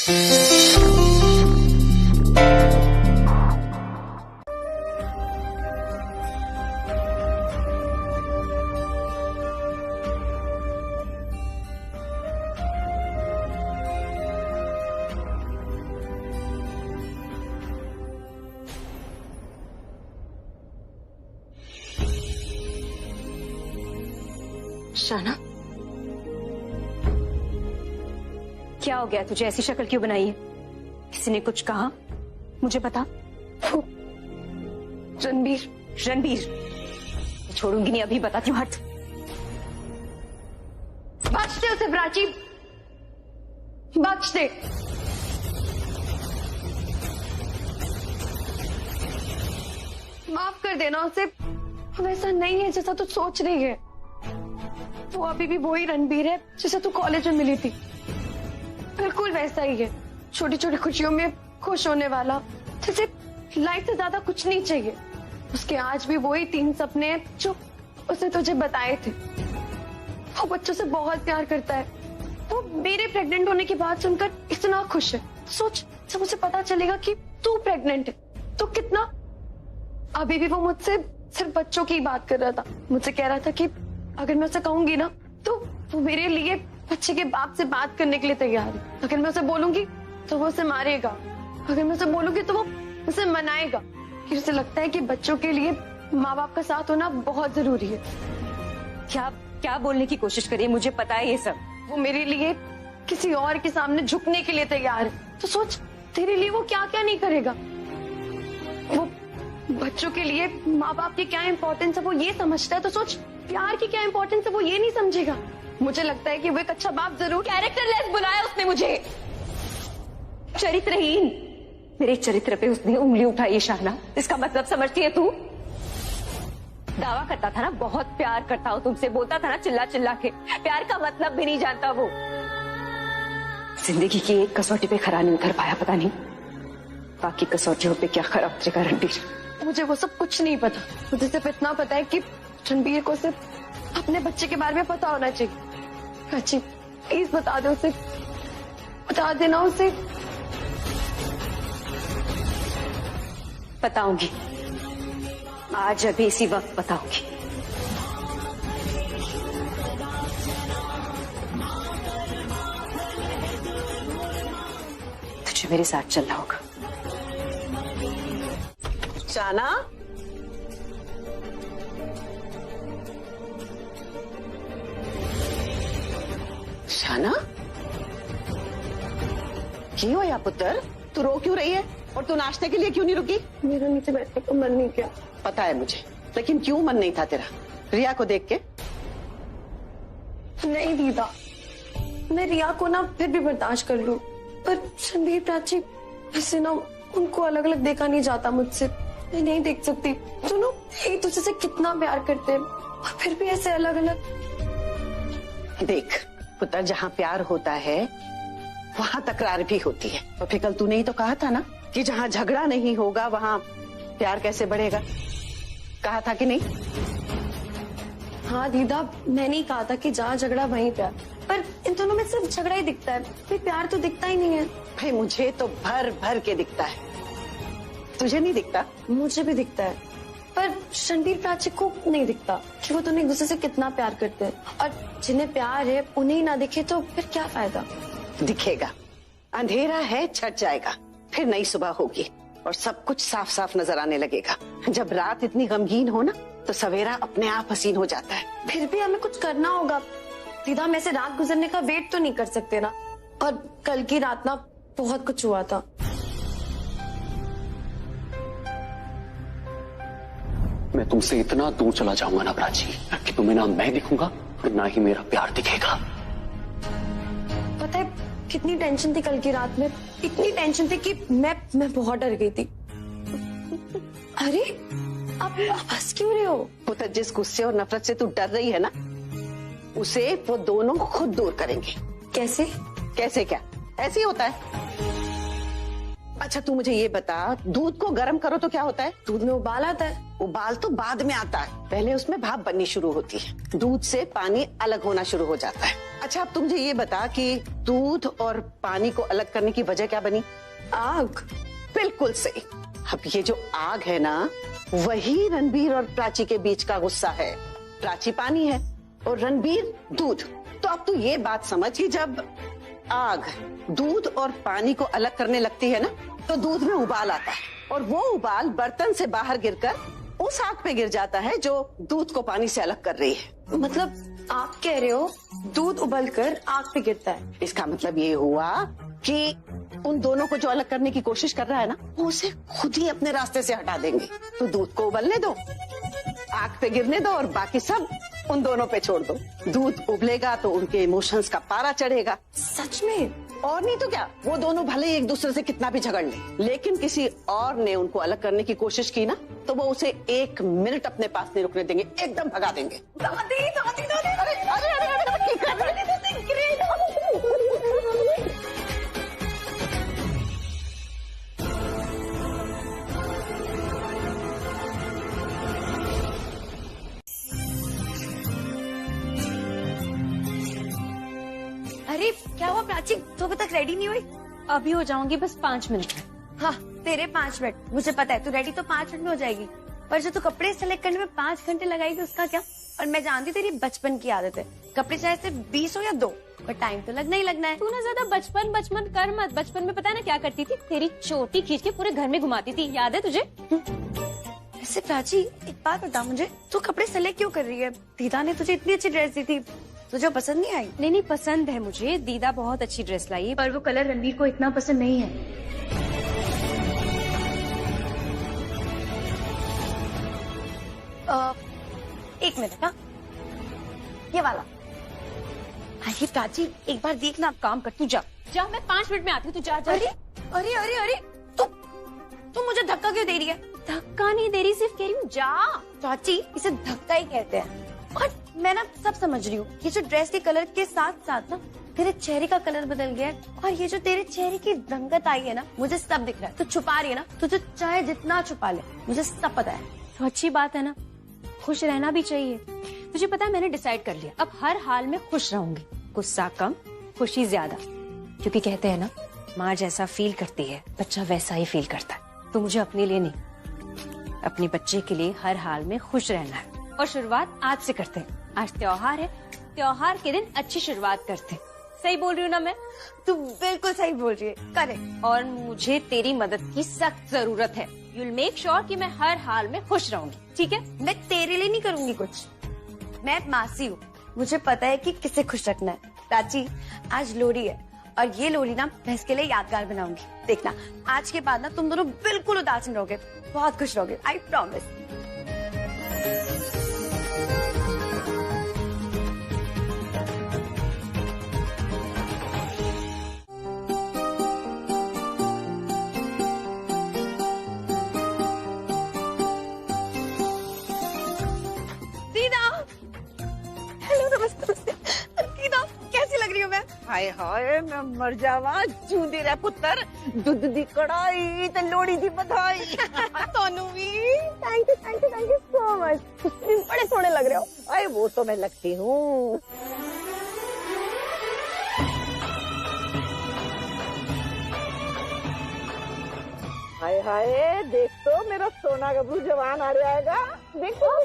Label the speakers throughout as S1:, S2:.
S1: शाना, क्या हो गया तुझे? ऐसी शक्ल क्यों बनाई है? किसी ने कुछ कहा? मुझे बता।
S2: रणबीर।
S1: रणबीर? छोड़ूंगी नहीं, अभी बताती हूँ। हट।
S2: बख्श दे उसे प्राची, बख्श दे। माफ कर देना उसे। वैसा नहीं है जैसा तू सोच रही है। वो अभी भी वही रणबीर है जिसे तू कॉलेज में मिली थी। बिल्कुल वैसा ही है, छोटी छोटी खुशियों में खुश होने वाला, जैसे लाइफ से ज्यादा कुछ नहीं चाहिए। उसके आज भी वही 3 सपने हैं जो उसने तुझे बताए थे। वो बच्चों से बहुत प्यार करता है। वो मेरे प्रेग्नेंट होने की बात सुनकर इतना खुश है। सोच, जब उसे पता चलेगा कि तू प्रेग्नेंट है तो कितना। अभी भी वो मुझसे सिर्फ बच्चों की बात कर रहा था। मुझसे कह रहा था कि अगर मैं उसे कहूंगी ना तो वो मेरे लिए बच्चे के बाप से बात करने के लिए तैयार है। अगर मैं उसे बोलूंगी तो वो उसे मारेगा, अगर मैं उसे बोलूंगी तो वो उसे मनाएगा। फिर उसे लगता है कि बच्चों के लिए माँ बाप का साथ होना बहुत जरूरी है।
S1: क्या क्या बोलने की कोशिश करिए? मुझे पता है ये सब।
S2: वो मेरे लिए किसी और के सामने झुकने के लिए तैयार है। तो सोच, तेरे लिए वो क्या क्या नहीं करेगा। वो बच्चों के लिए माँ बाप की क्या इम्पोर्टेंस है वो ये समझता है। तो सोच, प्यार की क्या इम्पोर्टेंस है वो ये नहीं समझेगा। मुझे लगता है कि वो एक अच्छा बाप जरूर।
S1: कैरेक्टरलेस बुलाया उसने मुझे, चरित्रहीन। मेरे चरित्र पे उसने उंगली उठाई। शाना, इसका मतलब समझती है तू? दावा करता था ना बहुत प्यार करता हूं तुमसे, बोलता था ना चिल्ला चिल्ला के। प्यार का मतलब भी नहीं जानता वो। जिंदगी की एक कसौटी पे खरा नहीं उतर पाया, पता नहीं बाकी कसौटियों पे क्या खरा उतरेगा रणबीर।
S2: मुझे वो सब कुछ नहीं पता। मुझे सिर्फ इतना पता है कि रणबीर को सिर्फ अपने बच्चे के बारे में पता होना चाहिए। प्राची, प्लीज बता दो उसे, बता देना उसे।
S1: बताऊंगी, आज अभी इसी वक्त बताऊंगी। तुझे मेरे साथ चलना होगा।
S3: शाना, शाना, की हो या पुत्र? तू रो क्यों रही है? और तू नाश्ते के लिए क्यों नहीं रुकी?
S2: मेरा नीचे बैठने को मन नहीं किया।
S3: पता है मुझे, लेकिन क्यों मन नहीं था तेरा? रिया को देख के?
S2: नहीं दीदा, मैं रिया को ना फिर भी बर्दाश्त कर लूं, पर रणबीर प्राची, ऐसे ना उनको अलग अलग देखा नहीं जाता मुझसे। मैं नहीं देख सकती। दोनों एक दूसरे से कितना प्यार करते हैं और फिर भी ऐसे अलग अलग।
S3: देख पुत्र, जहाँ प्यार होता है वहाँ तकरार भी होती है। और फिर कल तूने ही तो कहा था ना कि जहाँ झगड़ा नहीं होगा वहाँ प्यार कैसे बढ़ेगा? कहा था कि नहीं?
S2: हाँ दीदा, मैंने ही कहा था कि जहाँ झगड़ा वहीं प्यार, पर इन दोनों में सिर्फ झगड़ा ही दिखता है, कोई प्यार तो दिखता ही नहीं है।
S3: भाई मुझे तो भर भर के दिखता है, तुझे नहीं दिखता?
S2: मुझे भी दिखता है, पर रणबीर प्राची को नहीं दिखता कि वो दोनों एक दूसरे से कितना प्यार करते हैं। और जिन्हें प्यार है उन्हें ही ना दिखे तो फिर क्या फायदा?
S3: दिखेगा, अंधेरा है छट जाएगा, फिर नई सुबह होगी और सब कुछ साफ साफ नजर आने लगेगा। जब रात इतनी गमगीन हो ना तो सवेरा अपने आप हसीन हो जाता है।
S2: फिर भी हमें कुछ करना होगा दीदा, हम ऐसे रात गुजरने का वेट तो नहीं कर सकते ना। और कल की रात ना बहुत कुछ हुआ था।
S4: मैं तुमसे इतना दूर चला जाऊंगा ना प्राची कि तुम्हें ना मैं दिखूंगा और ना ही मेरा प्यार दिखेगा।
S2: पता है कितनी टेंशन थी कल की रात में? इतनी टेंशन थी कि मैं बहुत डर गई थी। अरे आप हंस क्यों रहे हो?
S3: पुत्र, जिस गुस्से और नफरत से तू डर रही है ना उसे वो दोनों खुद दूर करेंगे।
S2: कैसे?
S3: कैसे क्या? ऐसे ही होता है। अच्छा तू मुझे ये बता, दूध को गर्म करो तो क्या होता है?
S2: दूध में उबाल आता है।
S3: उबाल तो बाद में आता है, पहले उसमें भाप बननी शुरू होती है, दूध से पानी अलग होना शुरू हो जाता है। अच्छा अब तुम मुझे ये बता कि दूध और पानी को अलग करने की वजह क्या बनी?
S2: आग।
S3: बिल्कुल सही। अब ये जो आग है ना, वही रणबीर और प्राची के बीच का गुस्सा है। प्राची पानी है और रणबीर दूध। तो अब तू ये बात समझ कि जब आग दूध और पानी को अलग करने लगती है ना, तो दूध में उबाल आता है और वो उबाल बर्तन से बाहर गिरकर उस आग पे गिर जाता है जो दूध को पानी से अलग कर रही है।
S2: मतलब आप कह रहे हो दूध उबलकर आग पे गिरता है?
S3: इसका मतलब ये हुआ कि उन दोनों को जो अलग करने की कोशिश कर रहा है ना, वो उसे खुद ही अपने रास्ते से हटा देंगे। तो दूध को उबलने दो, आग पे गिरने दो और बाकी सब उन दोनों पे छोड़ दो। दूध उबलेगा तो उनके इमोशंस का पारा चढ़ेगा।
S2: सच में?
S3: और नहीं तो क्या, वो दोनों भले ही एक दूसरे से कितना भी झगड़ ले, लेकिन किसी और ने उनको अलग करने की कोशिश की ना, तो वो उसे 1 मिनट अपने पास नहीं रुकने देंगे, एकदम भगा देंगे।
S2: दादी दादी दादी,
S3: अरे अरे अरे अरे, क्या कर रही है?
S2: अरे क्या हुआ प्राची, तो अभी तक रेडी नहीं हुई?
S1: अभी हो जाऊंगी, बस 5 मिनट में।
S2: हाँ तेरे 5 मिनट, मुझे पता है तू रेडी तो 5 मिनट में हो जाएगी, पर जो तू कपड़े सेलेक्ट करने में 5 घंटे लगाएगी उसका क्या? और मैं जानती तेरी बचपन की आदत है, कपड़े चाहे सिर्फ 20 हो या 2, पर टाइम तो लगना ही लगना है।
S1: तू ना ज्यादा बचपन बचपन कर मत। बचपन में पता है ना क्या करती थी? तेरी चोटी खींच के पूरे घर में घुमाती थी, याद है तुझे?
S2: वैसे प्राची एक बात बता मुझे, तू कपड़े सेलेक्ट क्यों कर रही है? दीदा ने तुझे इतनी अच्छी ड्रेस दी थी, तुझे पसंद नहीं आई?
S1: नहीं पसंद है मुझे, दीदा बहुत अच्छी ड्रेस लाई,
S2: पर वो कलर रणवीर को इतना पसंद नहीं है। एक मिनट, हाँ ये वाला। अरे प्राची एक बार देखना।
S1: काम कर, तू जा जा, मैं 5 मिनट में आती हूँ, तू जा जा।
S2: अरे अरे अरे अरे तू मुझे धक्का क्यों दे रही है?
S1: धक्का नहीं दे रही, सिर्फ कह रही हूँ जा।
S2: चाची इसे धक्का ही कहते हैं। और मैं ना सब समझ रही हूँ, ये जो ड्रेस के कलर के साथ साथ ना तेरे चेहरे का कलर बदल गया है, और ये जो तेरे चेहरे की रंगत आई है ना, मुझे सब दिख रहा है। तू छुपा रही है ना, तुझे चाहे जितना छुपा ले, मुझे सब पता है।
S1: तो अच्छी बात है ना, खुश रहना भी चाहिए। तुझे पता है मैंने डिसाइड कर लिया, अब हर हाल में खुश रहूंगी। गुस्सा कम, खुशी ज्यादा, क्योंकि कहते हैं ना, माँ जैसा फील करती है बच्चा वैसा ही फील करता है। तो मुझे अपने लिए नहीं, अपने बच्चे के लिए हर हाल में खुश रहना है। और शुरुआत आज से करते हैं। आज त्योहार है, त्योहार के दिन अच्छी शुरुआत करते हैं। सही बोल रही हूँ ना मैं?
S2: तू बिल्कुल सही बोल रही है, करेक्ट।
S1: और मुझे तेरी मदद की सख्त जरूरत है। You'll make sure कि मैं हर हाल में खुश रहूंगी, ठीक है?
S2: मैं तेरे लिए नहीं करूंगी कुछ, मैं मासी हूँ, मुझे पता है कि किसे खुश रखना है। प्राची आज लोहड़ी है, और ये लोहड़ी ना मैं इसके लिए यादगार बनाऊंगी। देखना आज के बाद ना तुम दोनों बिल्कुल उदास नहीं रहोगे, बहुत खुश रहोगे, आई प्रॉमिस।
S3: हाय हाय मैं मर जावा, जूदी रे पुत्र, दूध दी कड़ाई ते लोड़ी दी बधाई।
S2: सोनू भी थैंक यू सो मच, बड़े सोने लग रहे हो।
S3: अरे वो तो मैं लगती हूँ। हाय हाय देख तो मेरा सोना गबरू जवान आ जाएगा, देखो।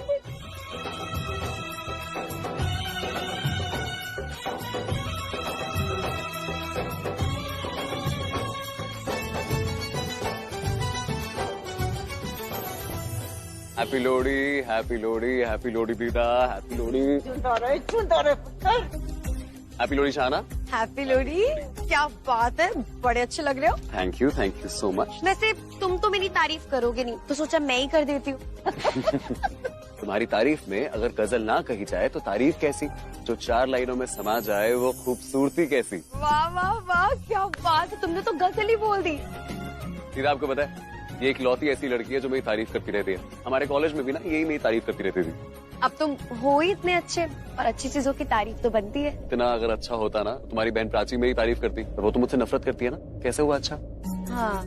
S4: Happy Lohri, happy Lohri, happy Lohri दीदा, हैप्पी लोहड़ी।
S3: चुनता रहे पुत्र।
S4: हैप्पी लोहड़ी शाना।
S2: हैप्पी लोहड़ी, क्या बात है, बड़े अच्छे लग रहे हो।
S4: Thank you so much.
S2: वैसे तुम तो मेरी तारीफ करोगे नहीं, तो सोचा मैं ही कर देती हूँ।
S4: तुम्हारी तारीफ में अगर गजल ना कही जाए तो तारीफ कैसी? जो 4 लाइनों में समा जाए वो खूबसूरती कैसी?
S2: वाह वाह वाह, क्या बात है, तुमने तो गजल ही बोल दी।
S4: दीदा आपको पता है, ये एक लौती ऐसी लड़की है जो मेरी तारीफ करती रहती है। हमारे कॉलेज में भी ना यही मेरी तारीफ करती रहती थी।
S2: अब तुम हो ही इतने अच्छे, और अच्छी चीजों की तारीफ तो बनती है।
S4: इतना अगर अच्छा होता ना, तुम्हारी बहन प्राची मेरी तारीफ करती, तो वो तो मुझसे नफरत करती है ना, कैसे हुआ अच्छा?
S2: हाँ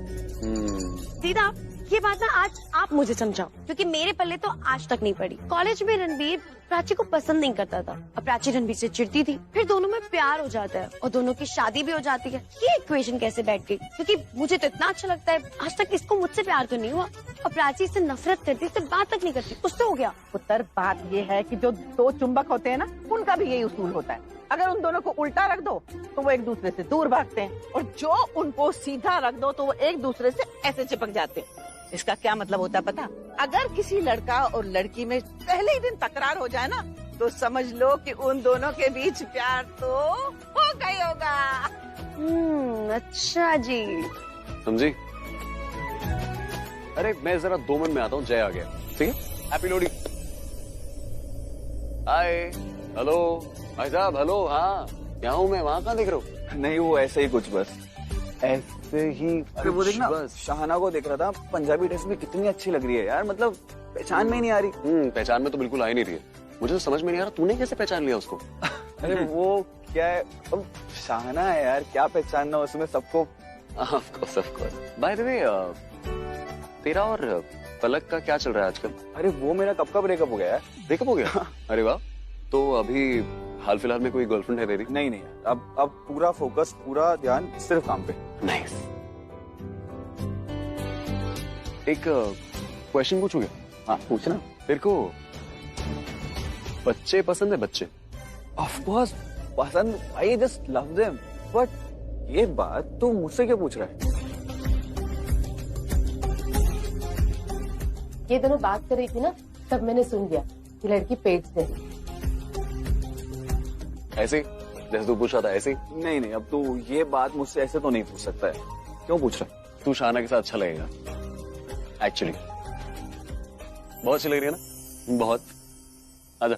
S2: दीदा, ये बात ना आज आप मुझे समझाओ, क्योंकि मेरे पल्ले तो आज तक नहीं पड़ी। कॉलेज में रणबीर प्राची को पसंद नहीं करता था और प्राची रणबीर से चिढ़ती थी, फिर दोनों में प्यार हो जाता है और दोनों की शादी भी हो जाती है। ये इक्वेशन कैसे बैठ गई? क्योंकि मुझे तो इतना अच्छा लगता है, आज तक इसको मुझसे प्यार तो नहीं हुआ और प्राची इससे नफरत करती, इससे बात तक नहीं करती, उससे हो गया।
S5: पुत्र, बात ये है कि जो दो चुंबक होते हैं ना, उनका भी यही उसूल होता है। अगर उन दोनों को उल्टा रख दो तो वो एक दूसरे से दूर भागते हैं, और जो उनको सीधा रख दो तो वो एक दूसरे से ऐसे चिपक जाते हैं। इसका क्या मतलब होता है पता? अगर किसी लड़का और लड़की में पहले ही दिन तकरार हो जाए ना, तो समझ लो कि उन दोनों के बीच प्यार तो हो गई होगा।
S2: अच्छा जी,
S4: समझी? अरे मैं जरा 2 मिनट में आता हूँ, जय आ गया। ठीक है, हैप्पी लोहड़ी। हाय, हेलो भाई साहब, हेलो। हाँ, क्या हूँ मैं, वहाँ कहाँ देख रहा हूँ?
S6: नहीं, वो ऐसे ही कुछ, बस ऐसे ही। अरे वो देखना, शाहना को देख रहा था, पंजाबी ड्रेस में कितनी अच्छी लग रही है यार, मतलब पहचान में ही नहीं आ रही।
S4: पहचान में तो बिल्कुल आ ही नहीं रही है। मुझे तो समझ में नहीं आ रहा तूने कैसे पहचान लिया उसको।
S6: अरे वो क्या है, अब शाहना है यार, क्या पहचानना उसमें सबको।
S4: Of course. By the way, तेरा और पलक का क्या चल रहा है आजकल?
S6: अरे वो मेरा कब का ब्रेकअप हो गया है।
S4: ब्रेकअप हो गया? अरे वाह, तो अभी हाल फिलहाल में कोई गर्लफ्रेंड है तेरी?
S6: नहीं, अब पूरा फोकस, पूरा ध्यान सिर्फ काम पे।
S4: नाइस। एक क्वेश्चन पूछूं क्या?
S6: हाँ, पूछना।
S4: तेरे को बच्चे पसंद है? बच्चे?
S6: ऑफ कोर्स पसंद, I just love them. But ये बात तू मुझसे क्यों पूछ रहा है?
S7: ये दोनों बात कर रही थी ना, तब मैंने सुन लिया कि लड़की पेट से।
S4: ऐसे जैसे तू पूछ रहा था ऐसे?
S6: नहीं, अब तू ये बात मुझसे ऐसे तो नहीं पूछ सकता है। क्यों पूछ रहा है?
S4: तू शाहना के साथ अच्छा लगेगा एक्चुअली। बहुत अच्छी लग रही है ना? बहुत। आजा।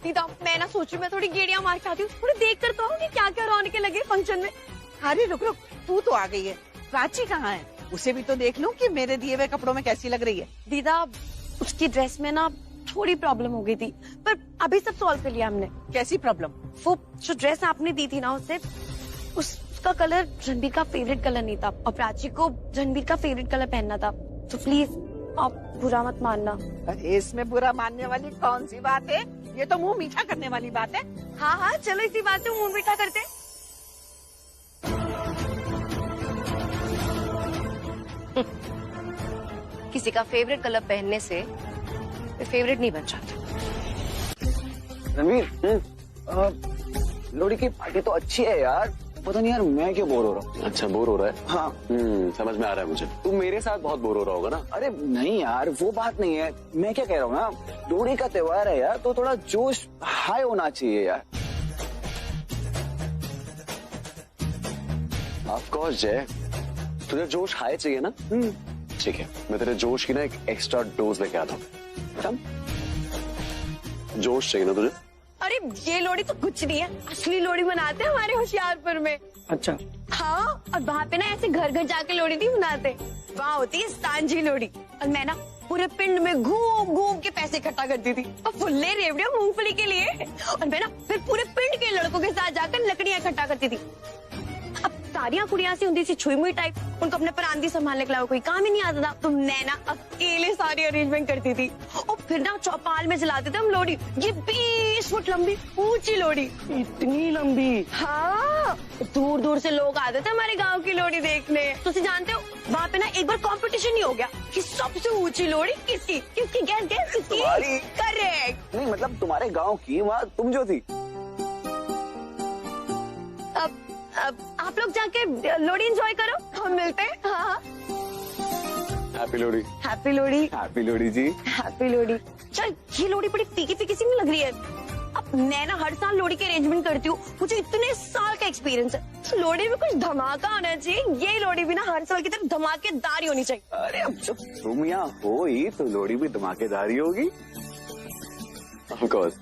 S2: दीदा, मैं ना सोचू मैं थोड़ी गेड़ियां मार के आती हूँ, थोड़ी देख कर तो कि क्या क्या रौनके लगे फंक्शन में।
S5: अरे रुक, तू तो आ गई है, प्राची कहाँ है? उसे भी तो देख लूं कि मेरे दिए हुए कपड़ों में कैसी लग रही है।
S2: दीदा, उसकी ड्रेस में ना थोड़ी प्रॉब्लम हो गई थी, पर अभी सब सॉल्व कर लिया हमने।
S5: कैसी प्रॉब्लम?
S2: वो जो ड्रेस आपने दी थी ना उसे, उसका कलर रणबीर का फेवरेट कलर नहीं था और प्राची को रणबीर का फेवरेट कलर पहनना था, तो प्लीज आप बुरा मत मानना।
S5: अरे इसमें बुरा मानने वाली कौन सी बात है? ये तो मुंह मीठा करने वाली बात है।
S2: हाँ, चलो इसी बात से मुंह मीठा करते।
S7: किसी का फेवरेट कलर पहनने से फेवरेट नहीं बन जाता।
S6: रणवीर, लोहड़ी की पार्टी तो अच्छी है यार, पता नहीं यार मैं क्यों बोर हो रहा हूँ।
S4: अच्छा, बोर हो रहा है?
S6: हाँ।
S4: समझ में आ रहा है मुझे। तू मेरे साथ बहुत बोर हो रहा होगा ना?
S6: अरे नहीं यार, वो बात नहीं है। मैं क्या कह रहा हूँ ना, लोहड़ी का त्योहार है यार, तो थोड़ा जोश हाई होना चाहिए यार।
S4: ऑफ कोर्स जय, तुझे जोश हाई चाहिए ना? ठीक है, मैं तेरे जोश की ना एक एक्स्ट्रा डोज लेके आता हूँ। जोश चाहिए ना तुझे?
S2: अरे ये लोहड़ी तो कुछ नहीं है, असली लोहड़ी मनाते हैं हमारे होशियारपुर में।
S6: अच्छा।
S2: हाँ, और वहाँ पे ना ऐसे घर घर जाके लोहड़ी नहीं मनाते, वहाँ होती है सांझी लोहड़ी। और मैं ना पूरे पिंड में घूम घूम के पैसे इकट्ठा करती थी और फुल्ले रेवड़ियां मूंगफली के लिए, और मैं ना फिर पूरे पिंड के लड़कों के साथ जाकर लकड़ियां इकट्ठा करती थी। अब सारियां कुड़ियां सी होती सी छुई मुई टाइप, उनको अपने परांदी संभालने के अलावा कोई काम ही नहीं आता था, तो मैं ना अकेले सारी अरेंजमेंट करती थी और फिर ना चौपाल में जलाते थे हम लोहड़ी। ये 20 फुट लंबी ऊंची लोहड़ी।
S6: इतनी लंबी?
S2: हाँ, दूर दूर से लोग आते थे हमारे गांव की लोहड़ी देखने। तो जानते हो, वहाँ पे ना एक बार कंपटीशन ही हो गया कि सबसे ऊंची लोहड़ी किसकी। गैस किसकी?
S6: तुम्हारी।
S2: करेक्ट।
S6: नहीं मतलब तुम्हारे गांव की, वहाँ तुम जो थी।
S2: अब आप लोग जाके लोहड़ी एंजॉय करो, हम मिलते हैं। हाँ,
S4: happy Lohri.
S2: Happy Lohri.
S6: Happy Lohri ji.
S2: Happy Lohri. चल, ये लोहड़ी बड़ी फीकी फीकी सी नहीं लग रही है? अब मैं ना हर साल लोहड़ी के अरेंजमेंट करती हूँ, मुझे इतने साल का एक्सपीरियंस है। तो लोहड़ी में कुछ धमाका होना चाहिए, ये लोहड़ी भी ना हर साल की तरह धमाकेदार होनी चाहिए।
S6: अरे अब जब तुम यहाँ हो ही तो लोहड़ी भी धमाकेदार ही होगी।
S4: Of course.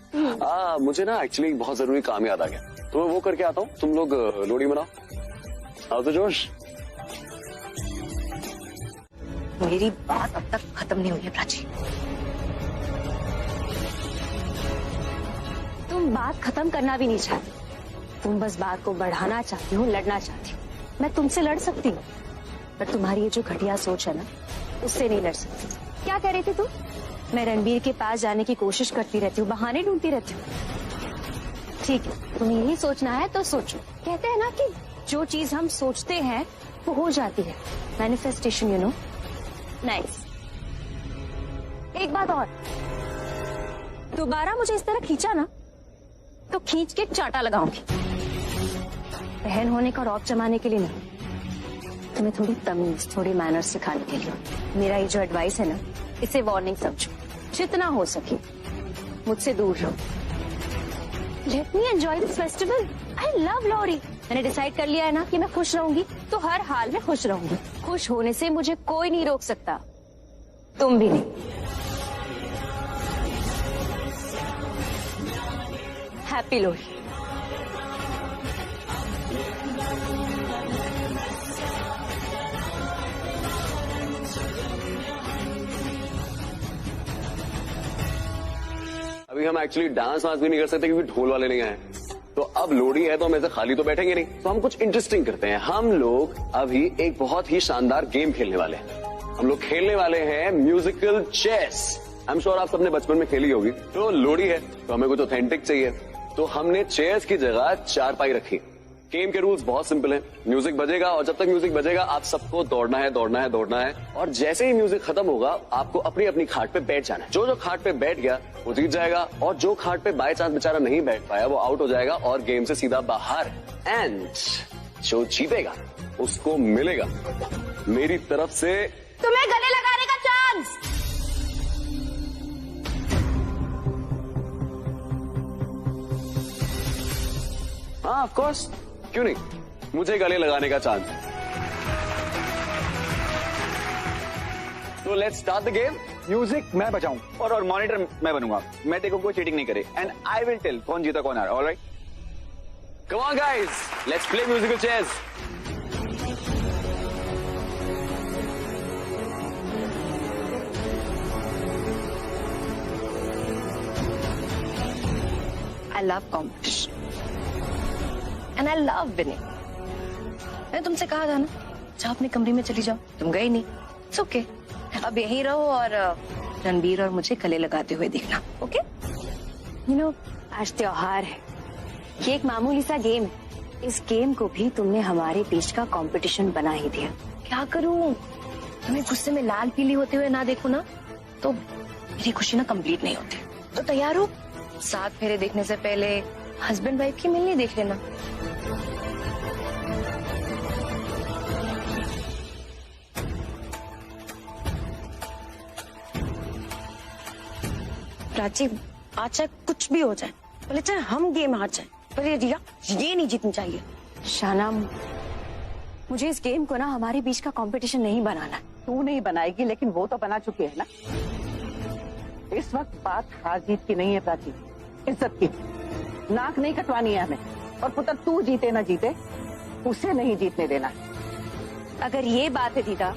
S4: मुझे ना एक्चुअली बहुत जरूरी काम याद आ गया, तो मैं वो करके आता हूँ। तुम लोग लोहड़ी मनाओ, आओ तो जोश।
S7: मेरी बात अब तक खत्म नहीं हुई है प्राची।
S1: तुम बात खत्म करना भी नहीं चाहती, तुम बस बात को बढ़ाना चाहती हो, लड़ना चाहती हो। मैं तुमसे लड़ सकती हूँ, पर तुम्हारी ये जो घटिया सोच है ना, उससे नहीं लड़ सकती। क्या कह रही थी तू? मैं रणबीर के पास जाने की कोशिश करती रहती हूँ, बहाने ढूंढती रहती हूँ। ठीक है, तुम्हें यही सोचना है तो सोचो। कहते हैं ना कि जो चीज हम सोचते हैं वो हो जाती है। Manifestation, you know. नाइस। एक बात और, दोबारा मुझे इस तरह खींचा ना तो खींच के चाटा लगाऊंगी। बहन होने का रौब जमाने के लिए नहीं, तुम्हें थोड़ी तमीज, थोड़ी मैनर्स सिखाने के लिए। मेरा ये जो एडवाइस है ना, इसे वार्निंग समझो। जितना हो सके मुझसे दूर रहो। Let me enjoy this festival. I love Lohri. मैंने डिसाइड कर लिया है ना कि मैं खुश रहूंगी तो हर हाल में खुश रहूंगी। खुश होने से मुझे कोई नहीं रोक सकता, तुम भी नहीं। हैप्पी लोहड़ी।
S4: अभी हम एक्चुअली डांस वांस भी नहीं कर सकते क्योंकि ढोल वाले नहीं आए। तो अब लोहड़ी है तो हम ऐसे खाली तो बैठेंगे नहीं, तो हम कुछ इंटरेस्टिंग करते हैं। हम लोग अभी एक बहुत ही शानदार गेम खेलने वाले हैं। हम लोग खेलने वाले हैं musical chess. I am sure आप सबने बचपन में खेली होगी। तो लोहड़ी है तो हमें कुछ ऑथेंटिक चाहिए, तो हमने चेस की जगह चारपाई रखी। गेम के रूल्स बहुत सिंपल हैं। म्यूजिक बजेगा और जब तक म्यूजिक बजेगा आप सबको दौड़ना है, दौड़ना है, दौड़ना है। और जैसे ही म्यूजिक खत्म होगा आपको अपनी अपनी खाट पे बैठ जाना है। जो जो खाट पे बैठ गया वो जीत जाएगा, और जो खाट पे बाय चांस बेचारा नहीं बैठ पाया वो आउट हो जाएगा और गेम से सीधा बाहर। एंड जो जीतेगा उसको मिलेगा मेरी तरफ से
S1: तुम्हें गले लगाने का चांस।
S4: हाँ ऑफ कोर्स, क्यों नहीं, मुझे गले लगाने का चांस। तो let's start the game.
S6: Music मैं बजाऊं और मॉनिटर मैं बनूंगा। मैं देखो कोई चीटिंग नहीं करे एंड आई विल टेल कौन जीता कौन हारा। Alright,
S4: come on guys, let's play musical chess.
S7: I love competition and I love winning. मैंने तुमसे कहा था ना, जाओ अपने कमरे में चली जाओ, तुम गई नहीं। इट्स ओके, अब यहीं रहो और रणबीर और मुझे गले लगाते हुए देखना। ओके?
S1: यू नो, आज त्योहार है, ये एक मामूली सा गेम है। इस गेम को भी तुमने हमारे बीच का कंपटीशन बना ही दिया।
S7: क्या करूं, तुम्हें गुस्से में लाल पीली होते हुए ना देखो ना तो मेरी खुशी ना कंप्लीट नहीं होती। तो तैयार हो, 7 फेरे देखने से पहले हस्बैंड वाइफ की मिलनी देख लेना। प्राची, आज चाहे कुछ भी हो जाए, भले चाहे हम गेम हार जाए, पर ये रिया ये नहीं जीतनी चाहिए।
S1: शाना, मुझे इस गेम को ना हमारे बीच का कंपटीशन नहीं बनाना।
S5: तू नहीं बनाएगी, लेकिन वो तो बना चुके हैं ना। इस वक्त बात हार जीत की नहीं है प्राची, इज्जत की। नाक नहीं कटवानी है हमें, और पुत्र तू जीते ना जीते उसे नहीं जीतने देना।
S1: अगर ये बात है दीदा,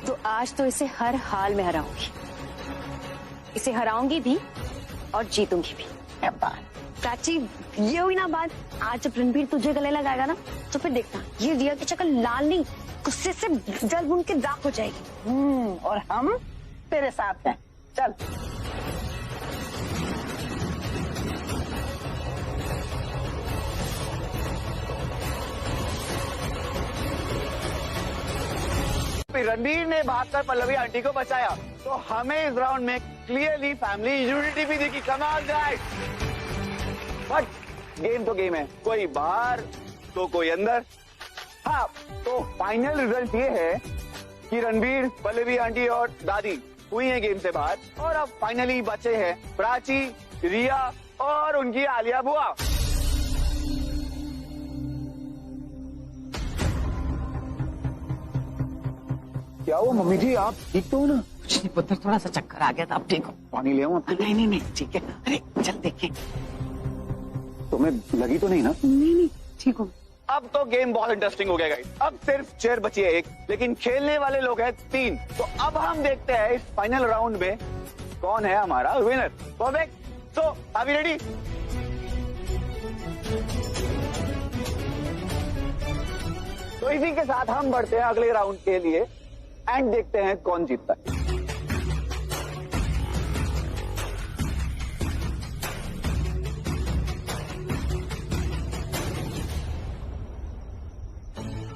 S1: तो आज तो इसे हर हाल में हराऊंगी। इसे हराऊंगी भी और जीतूंगी भी।
S7: प्राची, ये हुई ना बात। आज जब रणबीर तुझे गले लगाएगा ना तो फिर देखना, ये रिया की शक्ल लाल नहीं, गुस्से से जल बुन के राख हो जाएगी।
S5: और हम तेरे साथ हैं। चल
S6: रणबीर ने भागकर पल्लवी आंटी को बचाया, तो हमें इस राउंड में क्लियरली फैमिली यूनिटी भी देखी। कमाल गाइस, बट गेम तो गेम है, कोई बाहर तो कोई अंदर। हाँ, तो फाइनल रिजल्ट ये है कि रणबीर, पल्लवी आंटी और दादी हुई हैं गेम से बाहर, और अब फाइनली बचे हैं प्राची, रिया और उनकी आलिया बुआ। क्या हुआ मम्मी जी, आप ठीक तो हो ना?
S5: कुछ नहीं पुत्र, थोड़ा सा चक्कर आ गया था। अब ठीक हो?
S6: पानी ले आऊं आपके लिए?
S5: नहीं नहीं ठीक है। अरे चल देखें।
S6: तुम्हें लगी तो नहीं ना?
S5: नहीं ठीक हो।
S6: अब तो गेम बहुत इंटरेस्टिंग हो गया गाइस। अब सिर्फ चेयर बची है 1, लेकिन खेलने वाले लोग हैं 3। तो अब हम देखते हैं इस फाइनल राउंड में कौन है हमारा winner. Perfect, so are we ready? इसी के साथ हम बढ़ते हैं अगले राउंड के लिए एंड देखते हैं कौन जीतता है।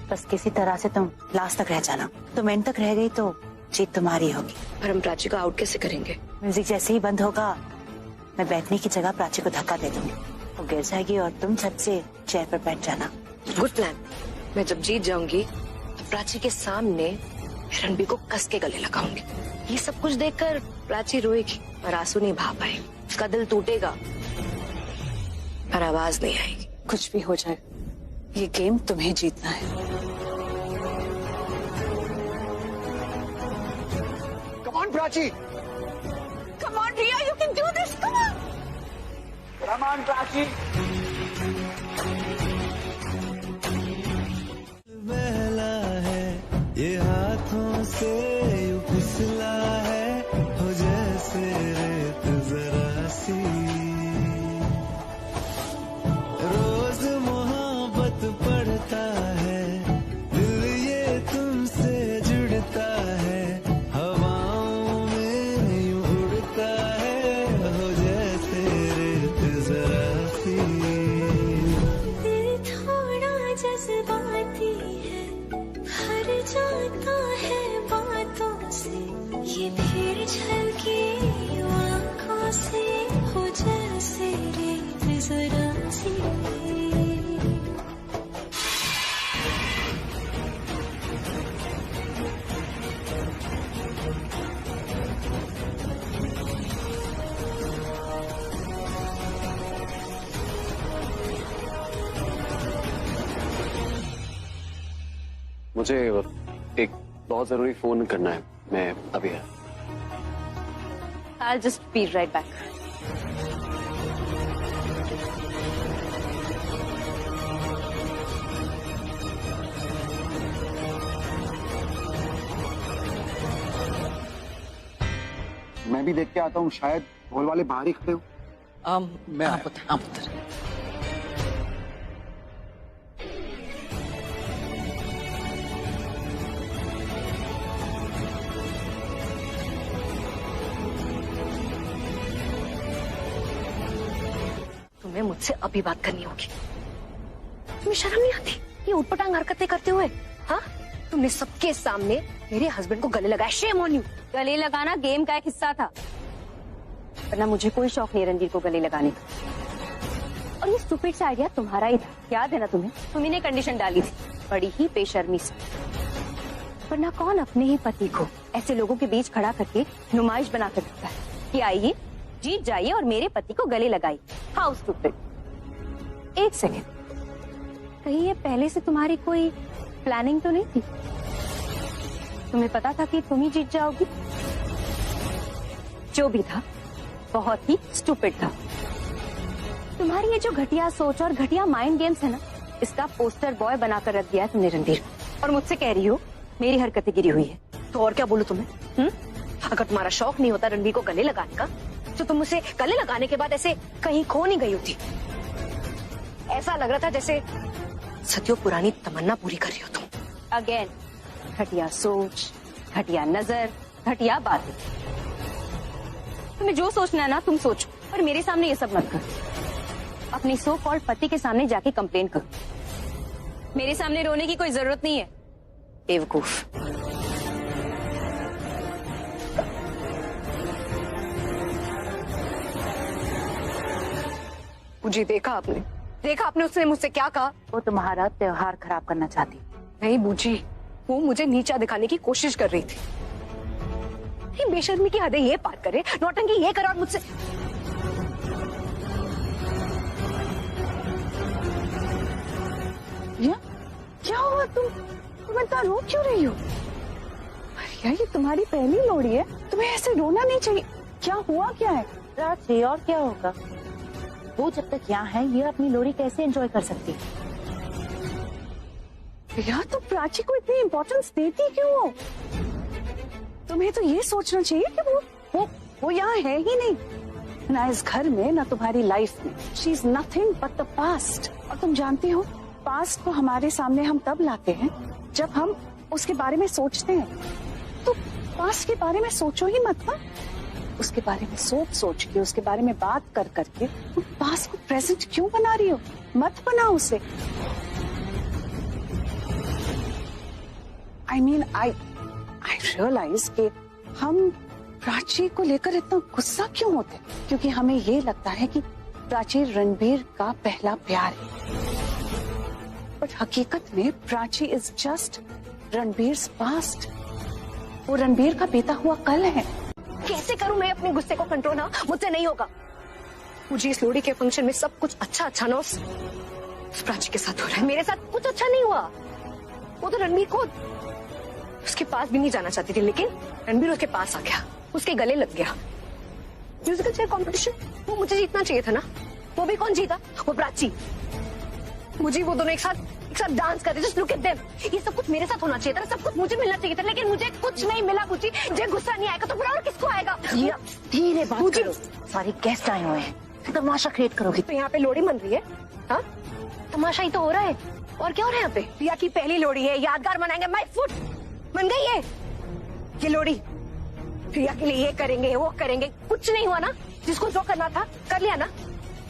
S8: बस किसी तरह से तुम लास्ट तक रह जाना। तुम एंड तक रह गई तो जीत तुम्हारी होगी।
S7: पर हम प्राची को आउट कैसे करेंगे?
S8: म्यूजिक जैसे ही बंद होगा मैं बैठने की जगह प्राची को धक्का दे दूंगी, वो गिर जाएगी और तुम छत से चेयर पर बैठ जाना।
S7: Good plan. मैं जब जीत जाऊंगी तो प्राची के सामने रणबीर को कस के गले लगाऊंगी। ये सब कुछ देखकर प्राची रोएगी और आंसू नहीं बहा पाएगी, उसका दिल टूटेगा पर आवाज नहीं आएगी।
S8: कुछ भी हो जाए ये गेम तुम्हें जीतना है।
S6: Come on, Prachi!
S8: Come on, Riya, you can do this. Come on.
S6: Come on, Prachi!
S9: बहला है ये हाथों से यूं फिसला है, हो जैसे रेत जरा सी। रोज मोहब्बत पढ़ता है, दिल ये तुमसे जुड़ता है, हवाओं में यूं उड़ता है, हो जैसे रेत जरा सी।
S10: दिल थोड़ा जज्बाती है, भर जाता है बातों से, ये फिर झलके आँखों से, हो जैसे रेत जरा सी।
S4: मुझे एक बहुत जरूरी फोन करना है, मैं अभी है।
S1: I'll just be right back.
S6: मैं भी देख के आता हूँ, शायद हॉल वाले बाहर ही खड़े हो। मैं
S5: आप उधर।
S7: तुम्हें मुझसे अभी बात करनी होगी। तुम्हें शर्म नहीं आती ये उटपटांग हरकतें करते हुए? हाँ, तुमने सबके सामने मेरे हस्बैंड को गले लगाया। Shame on you.
S1: गले लगाना गेम का एक हिस्सा था, वरना मुझे कोई शौक नहीं रणबीर को गले लगाने का। और ये स्टूपिड सा आइडिया तुम्हारा ही था, याद है ना तुम्हें? तुम्ही ने कंडीशन डाली थी बड़ी ही बेशर्मी से। वरना कौन अपने ही पति को ऐसे लोगों के बीच खड़ा करके नुमाइश बना कर देता है कि आइए जीत जाइए और मेरे पति को गले लगाइए। How stupid. एक सेकेंड, कहीं ये पहले से तुम्हारी कोई प्लानिंग तो नहीं थी? तुम्हें पता था कि तुम ही जीत जाओगी? जो भी था बहुत ही स्टूपिड था। तुम्हारी ये जो घटिया सोच और घटिया माइंड गेम्स है ना, इसका पोस्टर बॉय बनाकर रख दिया है तुमने रणबीर। और मुझसे कह रही हो मेरी हरकतें गिरी हुई है।
S7: तो और क्या बोलूं तुम्हें? अगर तुम्हारा शौक नहीं होता रणबीर को गले लगाने का, तो तुम उसे गले लगाने के बाद ऐसे कहीं खो नहीं गई होती। ऐसा लग रहा था जैसे सदियों पुरानी तमन्ना पूरी कर रही हो तुम।
S1: अगेन घटिया सोच, घटिया नजर, घटिया बातें। तुम्हें जो सोचना है ना तुम सोचो, पर मेरे सामने ये सब मत करो। अपनी सो कॉल्ड पति के सामने जाके कंप्लेन करो। मेरे सामने रोने की कोई जरूरत नहीं है, बेवकूफ।
S7: मुझे देखा आपने उसने मुझसे क्या कहा?
S8: वो तुम्हारा त्योहार खराब करना चाहती।
S7: नहीं बूझी, वो मुझे नीचा दिखाने की कोशिश कर रही थी। ये बेशर्मी की हदें ये पार करे, नौटंकी ये करे और मुझसे
S2: क्या हुआ? तुम इतना रो क्यों रही हो? यार ये तुम्हारी पहली लोड़ी है, तुम्हें ऐसे रोना नहीं चाहिए। क्या हुआ क्या है?
S8: प्राची, और क्या होगा? वो जब तक यहाँ है ये अपनी लोरी कैसे एंजॉय कर सकती?
S2: यार तुम प्राची को इतनी इम्पोर्टेंस देती क्यों हो? तुम्हें तो ये सोचना चाहिए कि वो यहाँ है ही नहीं, ना इस घर में ना तुम्हारी लाइफ में। She is nothing but the past. और तुम जानती हो
S8: पास्ट को हमारे सामने हम तब लाते हैं जब हम उसके बारे में सोचते हैं। तो पास्ट के बारे में सोचो ही मत ना, उसके बारे में सोच के, उसके बारे में बात कर करके पास्ट को प्रेजेंट क्यों बना रही हो? मत बनाओ उसे। I mean, I realize कि हम प्राची को लेकर इतना गुस्सा क्यों होते हैं, क्योंकि हमें ये लगता है कि प्राची रणबीर का पहला प्यार है, बट हकीकत में प्राची इज जस्ट रणबीर्स पास्ट। वो रणबीर का बीता हुआ कल है।
S7: कैसे करूं मैं अपने गुस्से को कंट्रोल? ना, मुझसे नहीं होगा। मुझे इस लोहड़ी के फंक्शन में सब कुछ अच्छा ना उस प्राची के साथ हो रहा है, मेरे साथ कुछ अच्छा नहीं हुआ। वो तो रणबीर को उसके पास भी नहीं जाना चाहती थी, लेकिन रणबीर उसके पास आ गया, उसके गले लग गया। म्यूजिकल चेयर कॉम्पिटिशन वो मुझे जीतना चाहिए था ना, वो भी कौन जीता? वो प्राची। मुझे वो दोनों एक साथ डांस कर रहे थे। Just look at them. ये सब कुछ मेरे साथ होना चाहिए था, सब कुछ मुझे मिलना चाहिए था, लेकिन मुझे कुछ नहीं मिला। मुझे जब गुस्सा नहीं आएगा तो फिर और किसको आएगा?
S8: धीरे बात करो, सारे गेस्ट आए हुए हैं, तमाशा क्रिएट करोगी।
S7: तो यहाँ पे लोहड़ी मन रही है, हाँ? तमाशा ही तो हो रहा है, और क्या हो रहा है यहाँ पे? प्रिया की पहली लोहड़ी है, यादगार मनाएंगे। माय फुट मन गई है ये लोहड़ी। प्रिया के लिए ये करेंगे, वो करेंगे, कुछ नहीं हुआ ना। जिसको जो करना था कर लिया ना।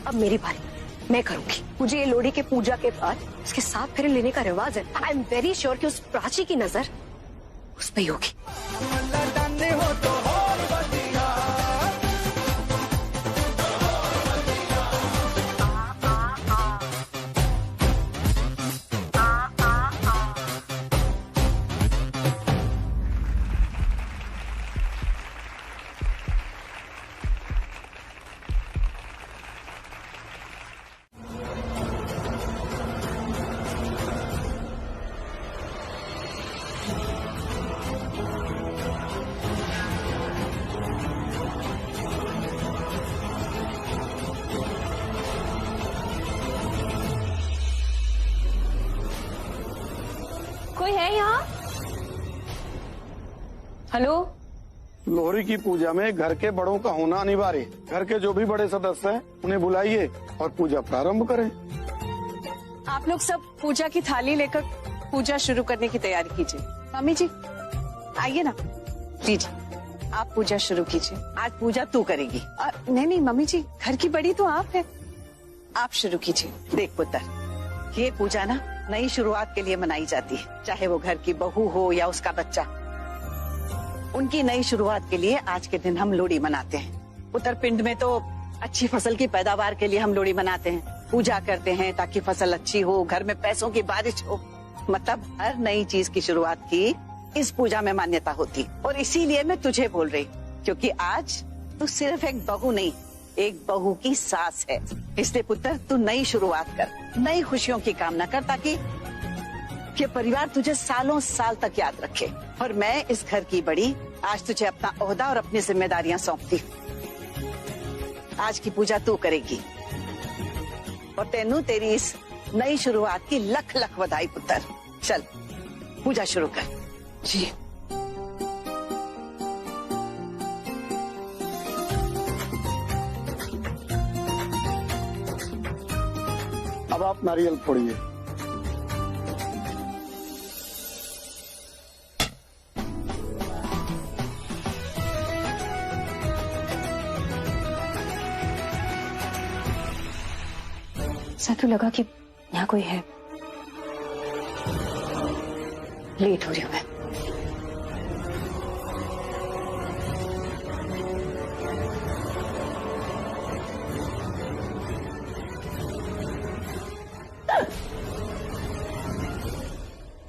S7: अब मेरी बारी, मैं करूंगी। मुझे ये लोहड़ी के पूजा के बाद उसके साथ फेरे लेने का रिवाज है। आई एम वेरी श्योर कि उस प्राची की नजर उस पे ही होगी।
S1: कोई है यहाँ? हेलो।
S11: लोहड़ी की पूजा में घर के बड़ों का होना अनिवार्य। घर के जो भी बड़े सदस्य हैं उन्हें बुलाइए और पूजा प्रारंभ करें।
S5: आप लोग सब पूजा की थाली लेकर पूजा शुरू करने की तैयारी कीजिए। मम्मी जी आइए ना। जी जी, आप पूजा शुरू कीजिए।
S3: आज पूजा तू करेगी?
S5: नहीं मम्मी जी, घर की बड़ी तो आप है, आप शुरू कीजिए।
S3: देख पुत्र, ये पूजा ना नई शुरुआत के लिए मनाई जाती है, चाहे वो घर की बहू हो या उसका बच्चा। उनकी नई शुरुआत के लिए आज के दिन हम लोहड़ी मनाते हैं। उत्तरपिंड में तो अच्छी फसल की पैदावार के लिए हम लोहड़ी मनाते हैं, पूजा करते हैं ताकि फसल अच्छी हो, घर में पैसों की बारिश हो। मतलब हर नई चीज की शुरुआत की इस पूजा में मान्यता होती। और इसीलिए मैं तुझे बोल रही, क्योंकि आज तू सिर्फ एक बहू नहीं, एक बहू की सास है। इसलिए पुत्र तू नई शुरुआत कर, नई खुशियों की कामना कर, ताकि ये परिवार तुझे सालों साल तक याद रखे। और मैं इस घर की बड़ी आज तुझे अपना ओहदा और अपनी जिम्मेदारियां सौंपती। आज की पूजा तू करेगी और तेनू तेरी इस नई शुरुआत की लख लख बधाई पुत्र। चल पूजा शुरू कर।
S5: जी
S11: अब आप नारियल फोड़िए।
S1: ऐसा तो लगा कि यहाँ कोई है। लेट हो रही हूँ मैं।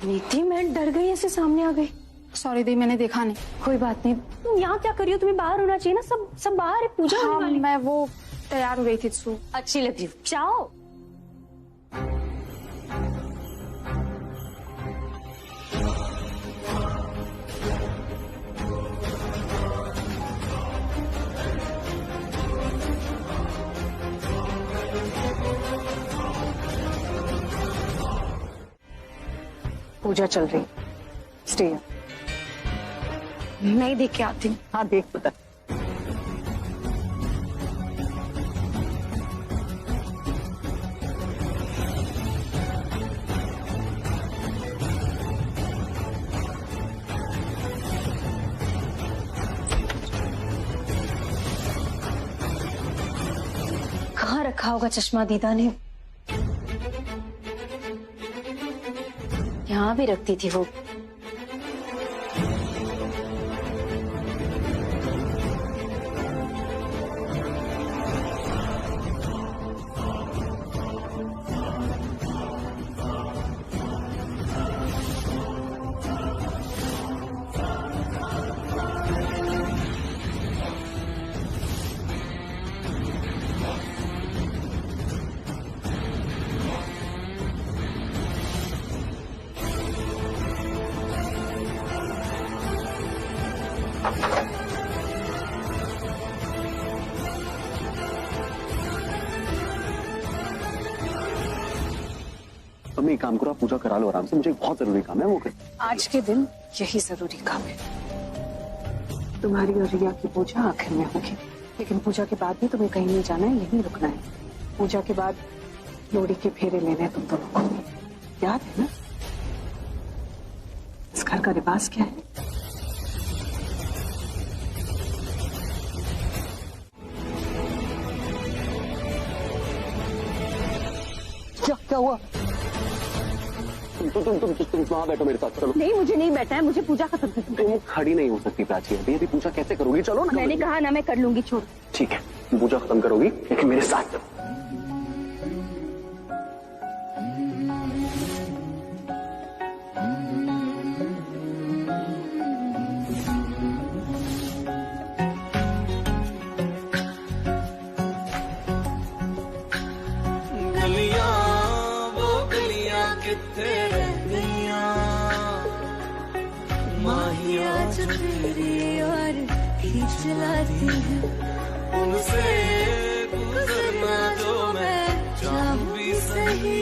S1: नीति, मैं डर गई, ऐसे सामने आ गई।
S2: सॉरी दी, मैंने देखा नहीं।
S1: कोई बात नहीं, तुम यहाँ क्या कर रही हो? तुम्हें बाहर होना चाहिए ना। सब बाहर है, पूजा होने वाली।
S2: मैं वो तैयार हो रही थी।
S1: अच्छी लग रही हो, जाओ।
S5: पूजा चल रही, स्टे।
S7: मैं ही देख के आती हूँ।
S3: हाँ देख पुत्र।
S1: रखा होगा चश्मा दीदा ने। यहाँ भी रखती थी वो।
S4: मम्मी एक काम करो, आप पूजा करा लो आराम से, मुझे एक बहुत जरूरी काम है वो कर।
S8: आज के दिन यही जरूरी काम है। तुम्हारी और रिया की पूजा आखिर में होगी, लेकिन पूजा के बाद भी तुम्हें कहीं नहीं जाना है, यहीं रुकना है। पूजा के बाद लोहड़ी के फेरे लेने हैं तुम दोनों को, याद है ना? इस घर का रिवाज क्या है?
S4: क्या हुआ? तुम वहां बैठो मेरे साथ, चलो।
S1: नहीं, मुझे नहीं बैठना है, मुझे पूजा खत्म करनी है।
S4: तुम खड़ी नहीं हो सकती प्राची, अभी पूजा कैसे करोगी? चलो ना।
S1: मैंने कहा ना मैं कर लूंगी, छोड़।
S4: ठीक है, तुम पूजा खत्म करोगी लेकिन मेरे साथ चलो।
S10: तेरी और खींच लाती है उनसे गुजरना जो मैं चाहूं भी सही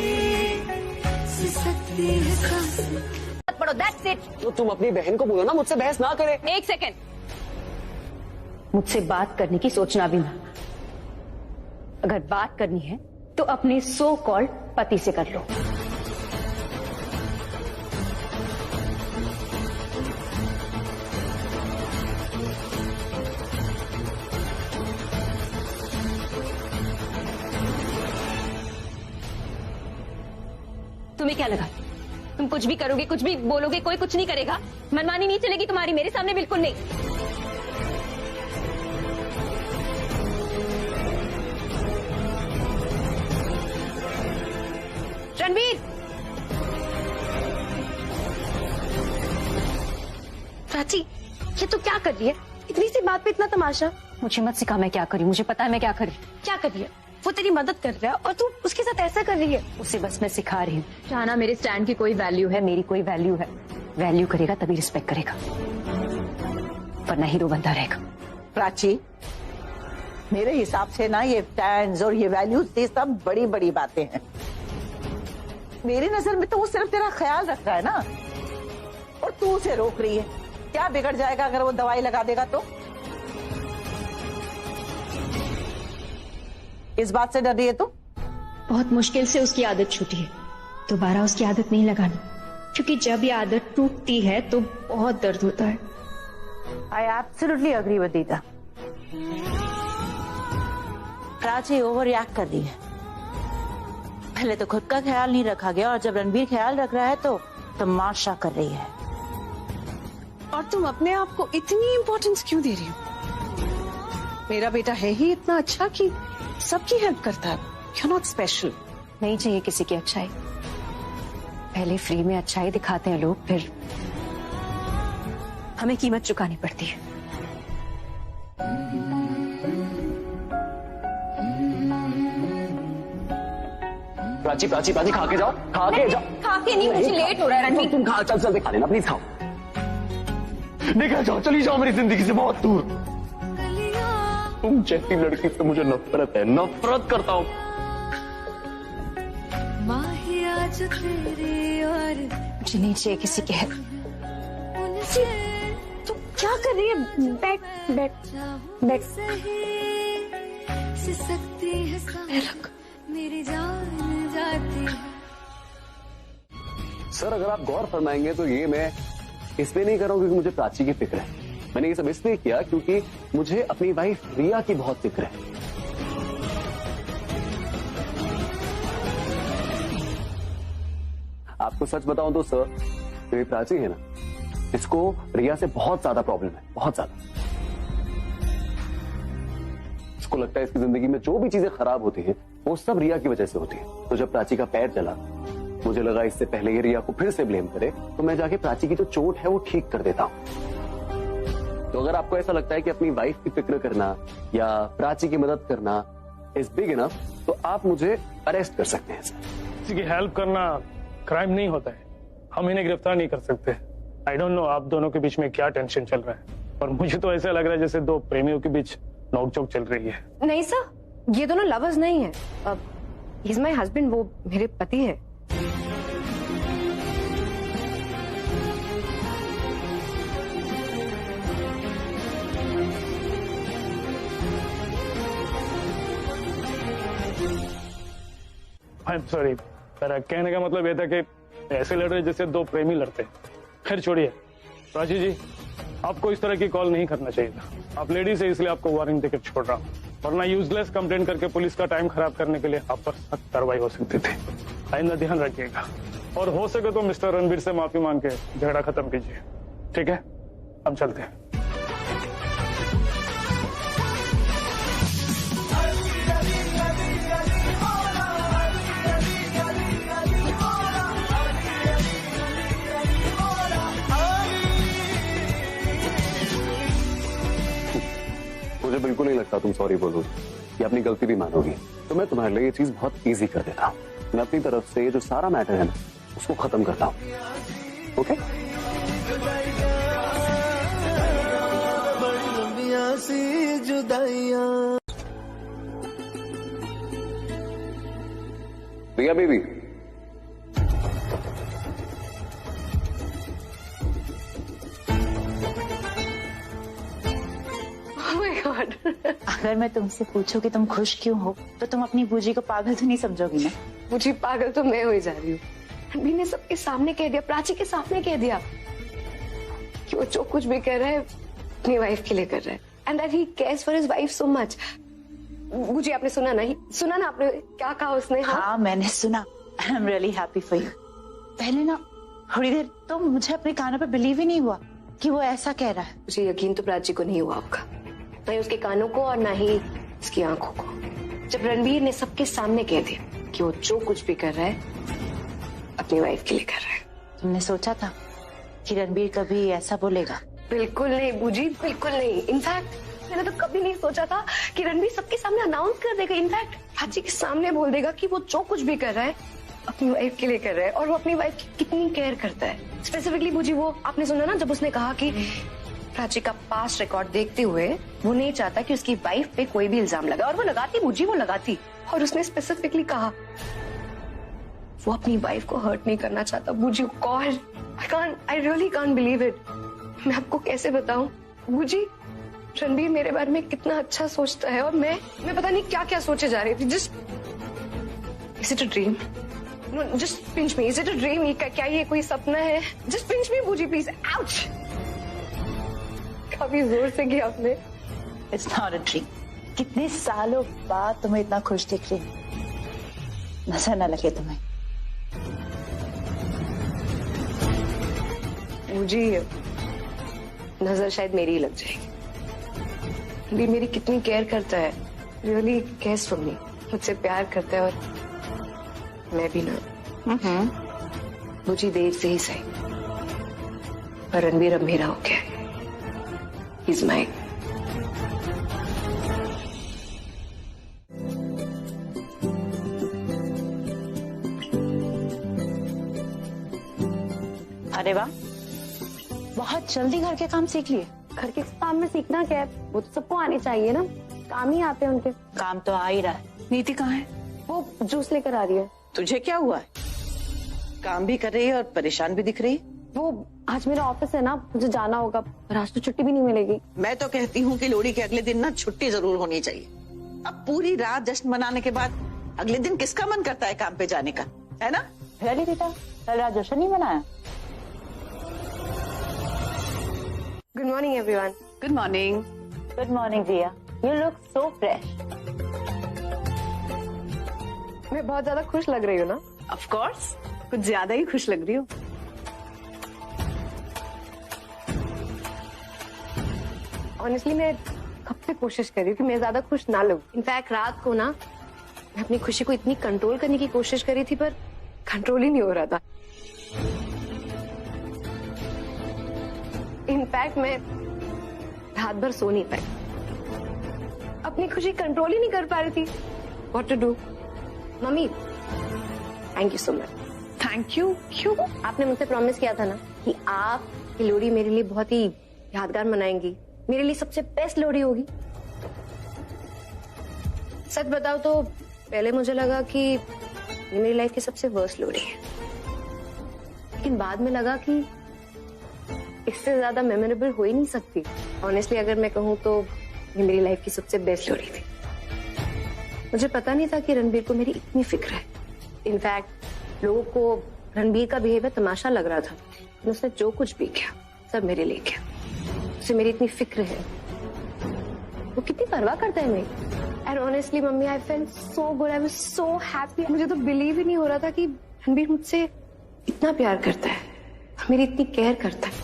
S10: सकती है सांसें।
S1: पढ़ो, that's it।
S4: तो तुम अपनी बहन को बोलो ना मुझसे बहस ना करे।
S1: एक सेकेंड, मुझसे बात करने की सोचना भी ना। अगर बात करनी है तो अपने सो कॉल्ड पति से कर लो। तुम्हें क्या लगा तुम कुछ भी करोगे, कुछ भी बोलोगे, कोई कुछ नहीं करेगा? मनमानी नहीं चलेगी तुम्हारी मेरे सामने? बिल्कुल नहीं। रणवीर,
S2: प्राची ये तो क्या कर रही है? इतनी सी बात पे इतना तमाशा।
S1: मुझे मत सिखा मैं क्या करी, मुझे पता है मैं क्या करी।
S2: क्या कर रही है? वो तेरी मदद कर रहा है और तू उसके साथ ऐसा कर रही है।
S1: उसे बस मैं सिखा रही हूँ। जाना मेरे स्टैंड की कोई वैल्यू है, मेरी कोई वैल्यू है। वैल्यू करेगा तभी रिस्पेक्ट करेगा, वरना हीरो बनता रहेगा।
S5: प्राची, मेरे हिसाब से ना ये स्टैंड्स और ये वैल्यूज, ये सब बड़ी बड़ी बातें हैं। मेरी नजर में तो वो सिर्फ तेरा ख्याल रख रहा है ना, और तू उसे रोक रही है। क्या बिगड़ जाएगा अगर वो दवाई लगा देगा तो? इस बात से डर रही है तू?
S12: बहुत मुश्किल से उसकी आदत छूटी है, दोबारा उसकी आदत नहीं लगानी, क्योंकि जब ये आदत टूटती है तो बहुत दर्द होता है।
S5: आई एब्सोल्युटली अग्री विद दीदा।
S13: प्राची ओवर रिएक्ट कर रही है। पहले तो खुद का ख्याल नहीं रखा गया और जब रणबीर ख्याल रख रहा है तो तमाशा कर रही है।
S8: और तुम अपने आप को इतनी इम्पोर्टेंस क्यों दे रही हो? मेरा बेटा है ही इतना अच्छा कि सबकी हेल्प करता है। You're not special।
S1: नहीं चाहिए किसी की अच्छाई, पहले फ्री में अच्छाई दिखाते हैं लोग, फिर हमें कीमत चुकानी पड़ती है।
S4: प्राची प्राची प्राची, खा के जाओ, खा के जाओ।
S1: खा के नहीं, मुझे लेट हो रहा है रणवीर।
S4: तुम खा, चल चल खा लेना, प्लीज खाओ। निकल जाओ, चली जाओ मेरी जिंदगी से बहुत दूर। तुम जैसी लड़की से मुझे नफरत है, नफरत करता हूँ।
S1: मुझे नहीं चाहिए किसी की हेल्प।
S2: तू क्या कर रही है? बैठ बैठ बैठ।
S10: मेरी जान जाती है।
S4: सर अगर आप गौर फरमाएंगे तो ये मैं इसलिए नहीं कर रहा हूँ क्योंकि मुझे प्राची की फिक्र है। मैंने ये सब इसलिए किया क्योंकि मुझे अपनी वाइफ रिया की बहुत फिक्र है। तो सच बताऊं तो सर, जो ये प्राची है ना, इसको रिया से बहुत ज्यादा प्रॉब्लम है, बहुत ज्यादा। इसको लगता है इसकी जिंदगी में जो भी चीजें खराब होती हैं वो सब रिया की वजह से होती है। तो जब प्राची का पैर चला, मुझे लगा इससे पहले ये रिया को फिर से ब्लेम करे, तो मैं जाके प्राची की जो चोट है वो ठीक कर देता हूं। तो अगर आपको ऐसा लगता है कि अपनी वाइफ की फिक्र करना या प्राची की मदद करना इज बिग इनफ, तो आप मुझे अरेस्ट कर सकते हैं सर।
S14: किसी की हेल्प करना क्राइम नहीं होता है, हम इन्हें गिरफ्तार नहीं कर सकते। आई डोंट नो आप दोनों के बीच में क्या टेंशन चल रहा है, और मुझे तो ऐसा लग रहा है जैसे दो प्रेमियों के बीच नोकझोंक चल रही है।
S2: नहीं सर, ये दोनों लवर्स नहीं है। ही इज माई हस्बैंड, वो मेरे पति है।
S14: आई एम सॉरी, मेरा कहने का मतलब ये था कि ऐसे लड़ रहे जैसे दो प्रेमी लड़ते। खैर छोड़िए, प्राची जी आपको इस तरह की कॉल नहीं करना चाहिए था। आप लेडीज है इसलिए आपको वार्निंग देकर छोड़ रहा हूँ, वरना यूजलेस कंप्लेंट करके पुलिस का टाइम खराब करने के लिए आप पर सख्त कार्रवाई हो सकती थी। आइंदा ध्यान रखिएगा, और हो सके तो मिस्टर रणबीर से माफी मांग के झगड़ा खत्म कीजिए, ठीक है? हम चलते हैं।
S4: मुझे बिल्कुल नहीं लगता तुम सॉरी बोलोगी या अपनी गलती भी मानोगी, तो मैं तुम्हारे लिए ये चीज बहुत इजी कर देता हूँ। मैं अपनी तरफ से जो सारा मैटर है ना उसको खत्म करता हूँ, ओके? रिया बेबी,
S13: अगर मैं तुमसे पूछूं कि तुम खुश क्यों हो, तो तुम अपनी बूजी को पागल तो नहीं समझोगी ना?
S2: मुझे पागल तो मैं हो जा रही हूँ। रणबीर ने सबके सामने कह दिया, प्राची के सामने कह दिया कि वो जो कुछ भी कर रहा है अपनी वाइफ के लिए कर रहा है, and that he cares for his wife so much. मुझे आपने सुना ना आपने क्या कहा उसने?
S13: हाँ मैंने सुना। I am really happy for you. पहले ना थोड़ी देर तो मुझे अपने कानों पर बिलीव ही नहीं हुआ कि वो ऐसा कह रहा है।
S2: मुझे यकीन तो प्राची को नहीं हुआ आपका, ना ही उसके कानों को और ना ही उसकी आंखों को, जब रणबीर ने सबके सामने कह दिया कि वो जो कुछ भी कर रहा है अपनी वाइफ के लिए कर रहा है।
S13: तुमने सोचा था कि रणबीर कभी ऐसा बोलेगा?
S2: बिल्कुल नहीं बूजी, बिल्कुल नहीं। इनफैक्ट मैंने तो कभी नहीं सोचा था कि रणबीर सबके सामने अनाउंस कर देगा, इनफैक्ट प्राची के सामने बोल देगा कि वो जो कुछ भी कर रहा है अपनी वाइफ के लिए कर रहा है, और वो अपनी वाइफ की कितनी केयर करता है। स्पेसिफिकली बूजी, वो आपने सुना ना जब उसने कहा कि प्राची का पास्ट रिकॉर्ड देखते हुए वो नहीं चाहता कि उसकी वाइफ पे कोई भी इल्जाम लगा, और वो लगाती बूजी, वो लगाती। और उसने स्पेसिफिकली कहा वो अपनी वाइफ को हर्ट नहीं करना चाहता। बूजी God, I really can't believe it. मैं आपको कैसे बताऊं बूजी, रणबीर मेरे बारे में कितना अच्छा सोचता है, और मैं पता नहीं क्या क्या सोचे जा रही थी। Just is it a dream? Just pinch me, is it a dream? क्या ये कोई सपना है? जस्ट पिंच मी बूजी प्लीज। आउच, काफी जोर से किया आपने।
S13: It's not a dream. कितने सालों बाद तुम्हें इतना खुश दिख रही, नजर न लगे तुम्हें।
S2: मुझे नजर शायद मेरी ही लग जाएगी। भी मेरी कितनी केयर करता है, रियली केयर्स फॉर मी, मुझसे प्यार करता है, और मैं भी ना मुझे देर से ही सही, पर रणबीर अब मेरा हो गया है। He's mine.
S13: अरे वाह, बहुत जल्दी घर के काम सीख लिए।
S2: घर के काम में सीखना क्या है, वो तो सबको आने चाहिए ना, काम ही आते हैं उनके।
S13: काम तो आ ही रहा है।
S8: नीति कहाँ है?
S2: वो जूस लेकर आ रही है।
S3: तुझे क्या हुआ है? काम भी कर रही है और परेशान भी दिख रही है।
S2: वो आज मेरा ऑफिस है ना, मुझे जाना होगा, पर आज तो छुट्टी भी नहीं मिलेगी।
S3: मैं तो कहती हूँ कि लोहड़ी के अगले दिन ना छुट्टी जरूर होनी चाहिए। अब पूरी रात जश्न मनाने के बाद अगले दिन किसका मन करता है काम पे जाने का, है ना?
S13: रियली बेटा, कल रात जश्न नहीं मनाया?
S2: Good morning everyone.
S8: Good morning.
S13: Good morning Jiya, you look so fresh.
S2: मैं बहुत ज्यादा खुश लग रही हूँ ना?
S8: ऑफ कोर्स, कुछ ज्यादा ही खुश लग रही हो।
S2: ऑनेस्टली मैं कब से कोशिश कर रही हूँ कि मैं ज्यादा खुश ना लगूं। इनफैक्ट रात को ना मैं अपनी खुशी को इतनी कंट्रोल करने की कोशिश कर रही थी, पर कंट्रोल ही नहीं हो रहा था। इनफैक्ट मैं रात भर सो नहीं पाई, अपनी खुशी कंट्रोल ही नहीं कर पा रही थी। What to do? Mummy, thank you so much.
S8: Thank you? क्यों?
S2: आपने मुझसे प्रॉमिस किया था ना कि आप की लोहड़ी मेरे लिए बहुत ही यादगार मनाएंगी, मेरे लिए सबसे बेस्ट लोहड़ी होगी। सच बताओ तो पहले मुझे लगा कि ये मेरी लाइफ की सबसे वर्स्ट लोहड़ी है, लेकिन बाद में लगा कि इससे ज्यादा मेमोरेबल हो ही नहीं सकती। ऑनेस्टली अगर मैं कहूँ तो ये मेरी लाइफ की सबसे बेस्ट लोहड़ी थी। मुझे पता नहीं था कि रणबीर को मेरी इतनी फिक्र है। इनफैक्ट लोगों को रणबीर का बिहेवियर तमाशा लग रहा था, उसने जो कुछ भी किया सब मेरे लिए किया। उसे मेरी इतनी फिक्र है, वो कितनी परवाह करता है मेरी। And honestly mummy, I felt so good, I was so happy. मुझे तो बिलीव ही नहीं हो रहा था कि रणबीर मुझसे इतना प्यार करता है, मेरी इतनी केयर करता है।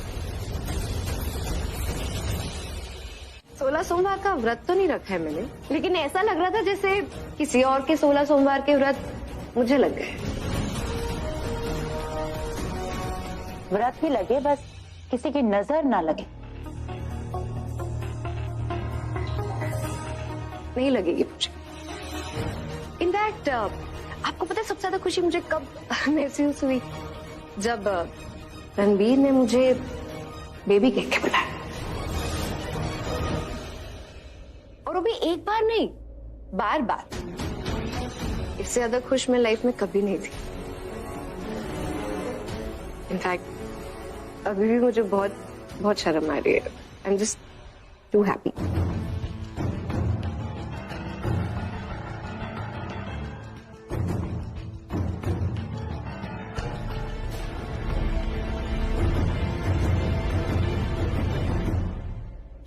S2: 16 सोमवार का व्रत तो नहीं रखा है मैंने, लेकिन ऐसा लग रहा था जैसे किसी और के 16 सोमवार के व्रत मुझे लग गए।
S13: व्रत ही लगे, बस किसी की नजर ना लगे।
S2: नहीं लगेगी मुझे। इनफैक्ट आपको पता है सबसे ज्यादा खुशी मुझे कब महसूस हुई? जब रणबीर ने मुझे बेबी कह के बुलाया, और वो भी एक बार नहीं, बार बार। इससे ज्यादा खुश मैं लाइफ में कभी नहीं थी। इनफैक्ट अभी भी मुझे बहुत बहुत शर्म आ रही है। I am just too happy.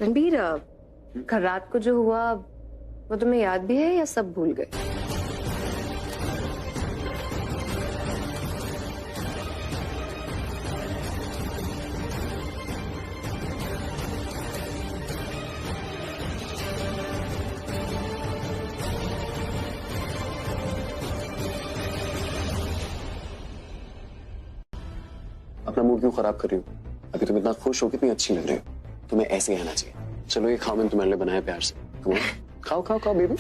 S2: Ranbir, कल रात को जो हुआ वो तुम्हें याद भी है या सब भूल गए?
S4: अपना मूड क्यों खराब कर रही हो? अभी तुम इतना खुश हो, कितनी अच्छी लग रही हो। तुम्हें ऐसे ही आना चाहिए। चलो ये खाओ, मैंने तुम्हारे लिए बनाया प्यार से। खाओ खाओ खाओ baby,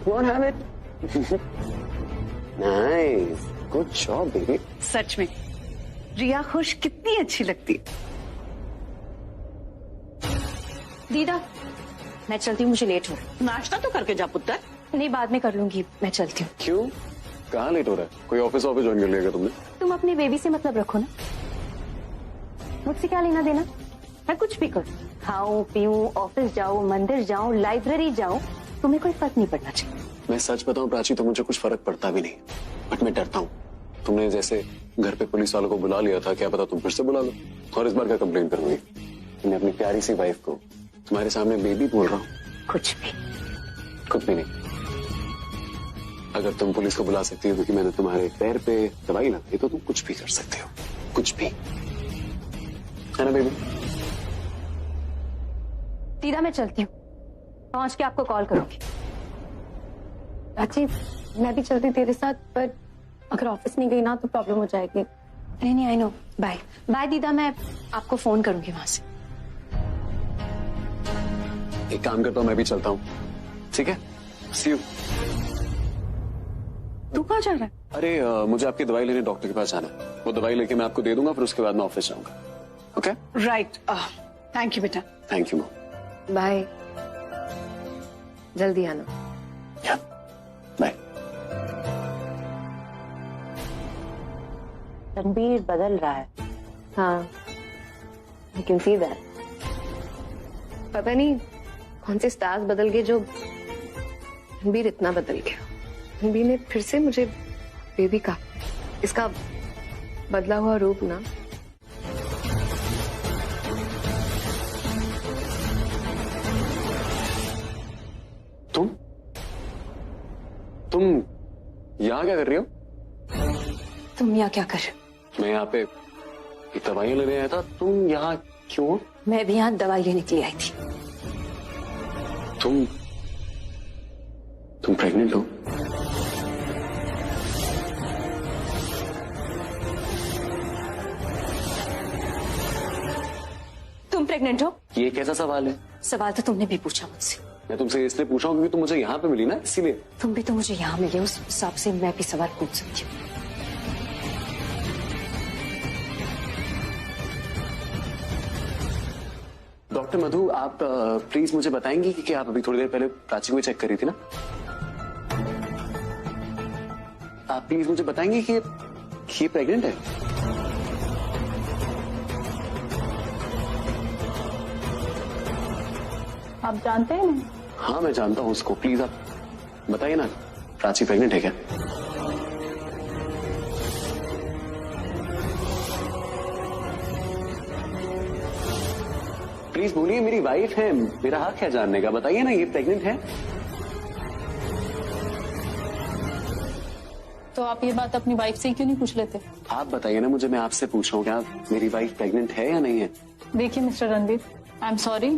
S4: go on, have it. Nice, good job baby.
S8: सच में रिया खुश कितनी अच्छी लगती है।
S7: दीदा, मैं चलती हूँ, मुझे लेट हो रहा है।
S8: नाश्ता तो करके जा पुत्र।
S7: नहीं, बाद में कर लूंगी, मैं चलती हूँ।
S4: क्यों? कहाँ लेट हो रहा है? कोई ऑफिस ज्वाइन कर लिया तुमने?
S7: तुम अपनी बेबी से मतलब रखो ना, मुझसे क्या लेना देना। मैं कुछ भी करूँ, खाऊं पीऊं, ऑफिस जाऊं, मंदिर जाऊं, लाइब्रेरी जाऊं, तुम्हें कोई फर्क नहीं पड़ना चाहिए।
S4: मैं सच बताऊं प्राची, तो मुझे कुछ फर्क पड़ता भी नहीं, बट मैं डरता हूँ। तुमने जैसे घर पे पुलिस वालों को बुला लिया था, क्या पता तुम फिर से बुला लो और इस बार क्या कंप्लेन करूंगी। मैं अपनी प्यारी सी वाइफ को तुम्हारे सामने बेबी बोल रहा हूँ।
S7: कुछ भी नहीं।
S4: अगर तुम पुलिस को बुला सकती हो क्योंकि मैंने तुम्हारे पैर पे दवाई लगाई, तो तुम कुछ भी कर सकते हो, कुछ भी, है ना बेबी?
S7: दीदा, मैं चलती हूँ, पहुंच के आपको कॉल करूंगी।
S2: अच्छी, मैं भी चलती तेरे साथ, पर अगर ऑफिस नहीं गई ना तो प्रॉब्लम हो जाएगी।
S7: नहीं, आई नो। बाय बाय दीदा, मैं आपको फोन करूंगी वहां से।
S4: एक काम करता हूँ, मैं भी चलता हूँ, ठीक है? सी यू।
S8: तू कहाँ जा रहा है?
S4: अरे मुझे आपकी दवाई लेने डॉक्टर के पास जाना है। वो दवाई लेके मैं आपको दे दूंगा, फिर उसके बाद मैं ऑफिस जाऊंगा। ओके?
S8: राइट। थैंक यू बेटा।
S4: Thank you.
S2: बाय, जल्दी आना।
S4: बाय।
S13: रणबीर बदल रहा है।
S2: हाँ, आई कैन सी दैट। पता नहीं कौन से स्टार्स बदल गए जो रणबीर इतना बदल गया। रणबीर ने फिर से मुझे बेबी कहा। इसका बदला हुआ रूप ना
S4: तुम यहाँ क्या कर रही हो?
S7: तुम यहाँ क्या कर रहे हो?
S4: मैं यहाँ पे दवाइयाँ लेने आया था, तुम यहाँ क्यों?
S1: मैं भी यहाँ दवाई लेने के लिए आई थी।
S4: तुम प्रेग्नेंट हो?
S1: तुम प्रेग्नेंट हो?
S4: ये कैसा सवाल है?
S1: सवाल तो तुमने भी पूछा मुझसे।
S4: मैं तुमसे इसलिए पूछा हूँ क्योंकि तुम मुझे यहाँ पे मिली ना, इसीलिए।
S1: तुम भी तो मुझे यहाँ मिले, उस हिसाब से मैं भी सवाल पूछ सकती हूँ।
S4: डॉक्टर मधु, आप प्लीज मुझे बताएंगी कि आप अभी थोड़ी देर पहले प्राची को चेक करी थी ना? आप प्लीज मुझे बताएंगी कि ये प्रेग्नेंट है?
S13: आप जानते हैं ना?
S4: हाँ मैं जानता हूँ उसको, प्लीज आप बताइए ना, प्राची प्रेग्नेंट है क्या? प्लीज बोलिए, मेरी वाइफ है, मेरा हक है जानने का, बताइए ना ये प्रेग्नेंट है?
S13: तो आप ये बात अपनी वाइफ से क्यों नहीं पूछ लेते?
S4: आप बताइए ना मुझे, मैं आपसे पूछ रहा हूँ, क्या मेरी वाइफ प्रेग्नेंट है या नहीं है?
S13: देखिए mister Ranbir, I am sorry,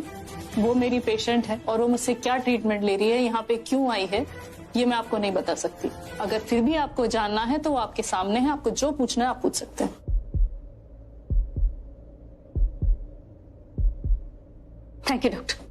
S13: वो मेरी पेशेंट है और वो मुझसे क्या ट्रीटमेंट ले रही है, यहाँ पे क्यों आई है, ये मैं आपको नहीं बता सकती। अगर फिर भी आपको जानना है तो वो आपके सामने है, आपको जो पूछना है आप पूछ सकते हैं।
S1: Thank you doctor.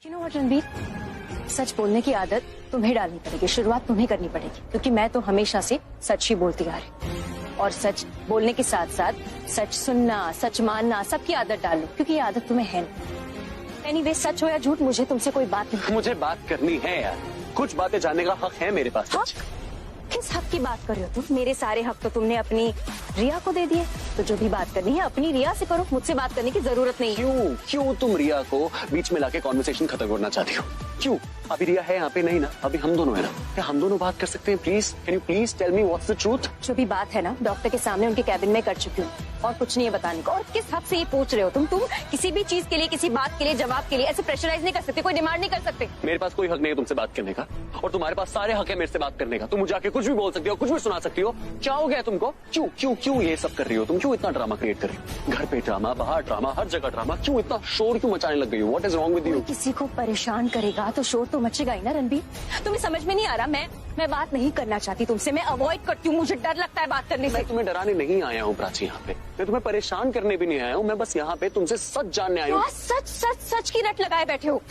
S1: You know what, Ranbir, सच बोलने की आदत तुम्हें डालनी पड़ेगी, शुरुआत तुम्हें करनी पड़ेगी, क्योंकि मैं तो हमेशा से सच ही बोलती आ रही, और सच बोलने के साथ साथ सच सुनना, सच मानना, सबकी आदत डाल लो, क्योंकि ये आदत तुम्हें है नहीं। एनीवे, सच हो या झूठ, मुझे तुमसे कोई बात नहीं।
S4: मुझे बात करनी है यार, कुछ बातें जानने का हक है मेरे पास।
S1: हाँ? किस हक की बात कर रहे हो तुम? मेरे सारे हक तो तुमने अपनी रिया को दे दिए, तो जो भी बात करनी है अपनी रिया से करो, मुझसे बात करने की जरूरत नहीं है।
S4: क्यों तुम रिया को बीच में लाके कॉन्वर्सेशन खत्म करना चाहती हो? क्यों? अभी रिया है यहाँ पे नहीं ना, अभी हम दोनों है ना, क्या हम दोनों बात कर सकते हैं? Please can you please tell me what's the truth?
S1: जो भी बात है ना, डॉक्टर के सामने उनके कैबिन में कर चुकी हूँ, और कुछ नहीं है बताने को। और किस हक से ये पूछ रहे हो तुम किसी भी चीज के लिए, किसी बात के लिए, जवाब के लिए ऐसे प्रेशराइज नहीं कर सकते, कोई डिमांड नहीं कर सकते।
S4: मेरे पास कोई हक नहीं है तुमसे बात करने का, और तुम्हारे पास सारे हक है मेरे से बात करने का। तुम मुझे आके कुछ भी बोल सकती हो, कुछ भी सुना सकती हो। क्या हो गया तुमको? क्यों क्यों क्यों ये सब कर रही हो तुम? क्यों इतना ड्रामा क्रिएट कर रही हो? घर पे ड्रामा, बाहर ड्रामा, हर जगह ड्रामा, क्यों इतना शोर क्यों मचाने लग गई हो? What is wrong with you?
S1: किसी को परेशान करेगा तो शोर तो मचेगा ही ना रणबीर। तुम्हें समझ में नहीं आ रहा? मैं बात नहीं करना चाहती तुमसे, मैं अवॉइड करती हूँ, मुझे डर लगता है बात करने से।
S4: मैं तुम्हें डराने नहीं आया हूँ प्राची, यहाँ पे मैं तुम्हें परेशान करने भी नहीं आया हूँ, मैं बस यहाँ पे तुमसे सच जानने आया हूँ।
S1: सच सच सच की रट लगाए बैठे हो।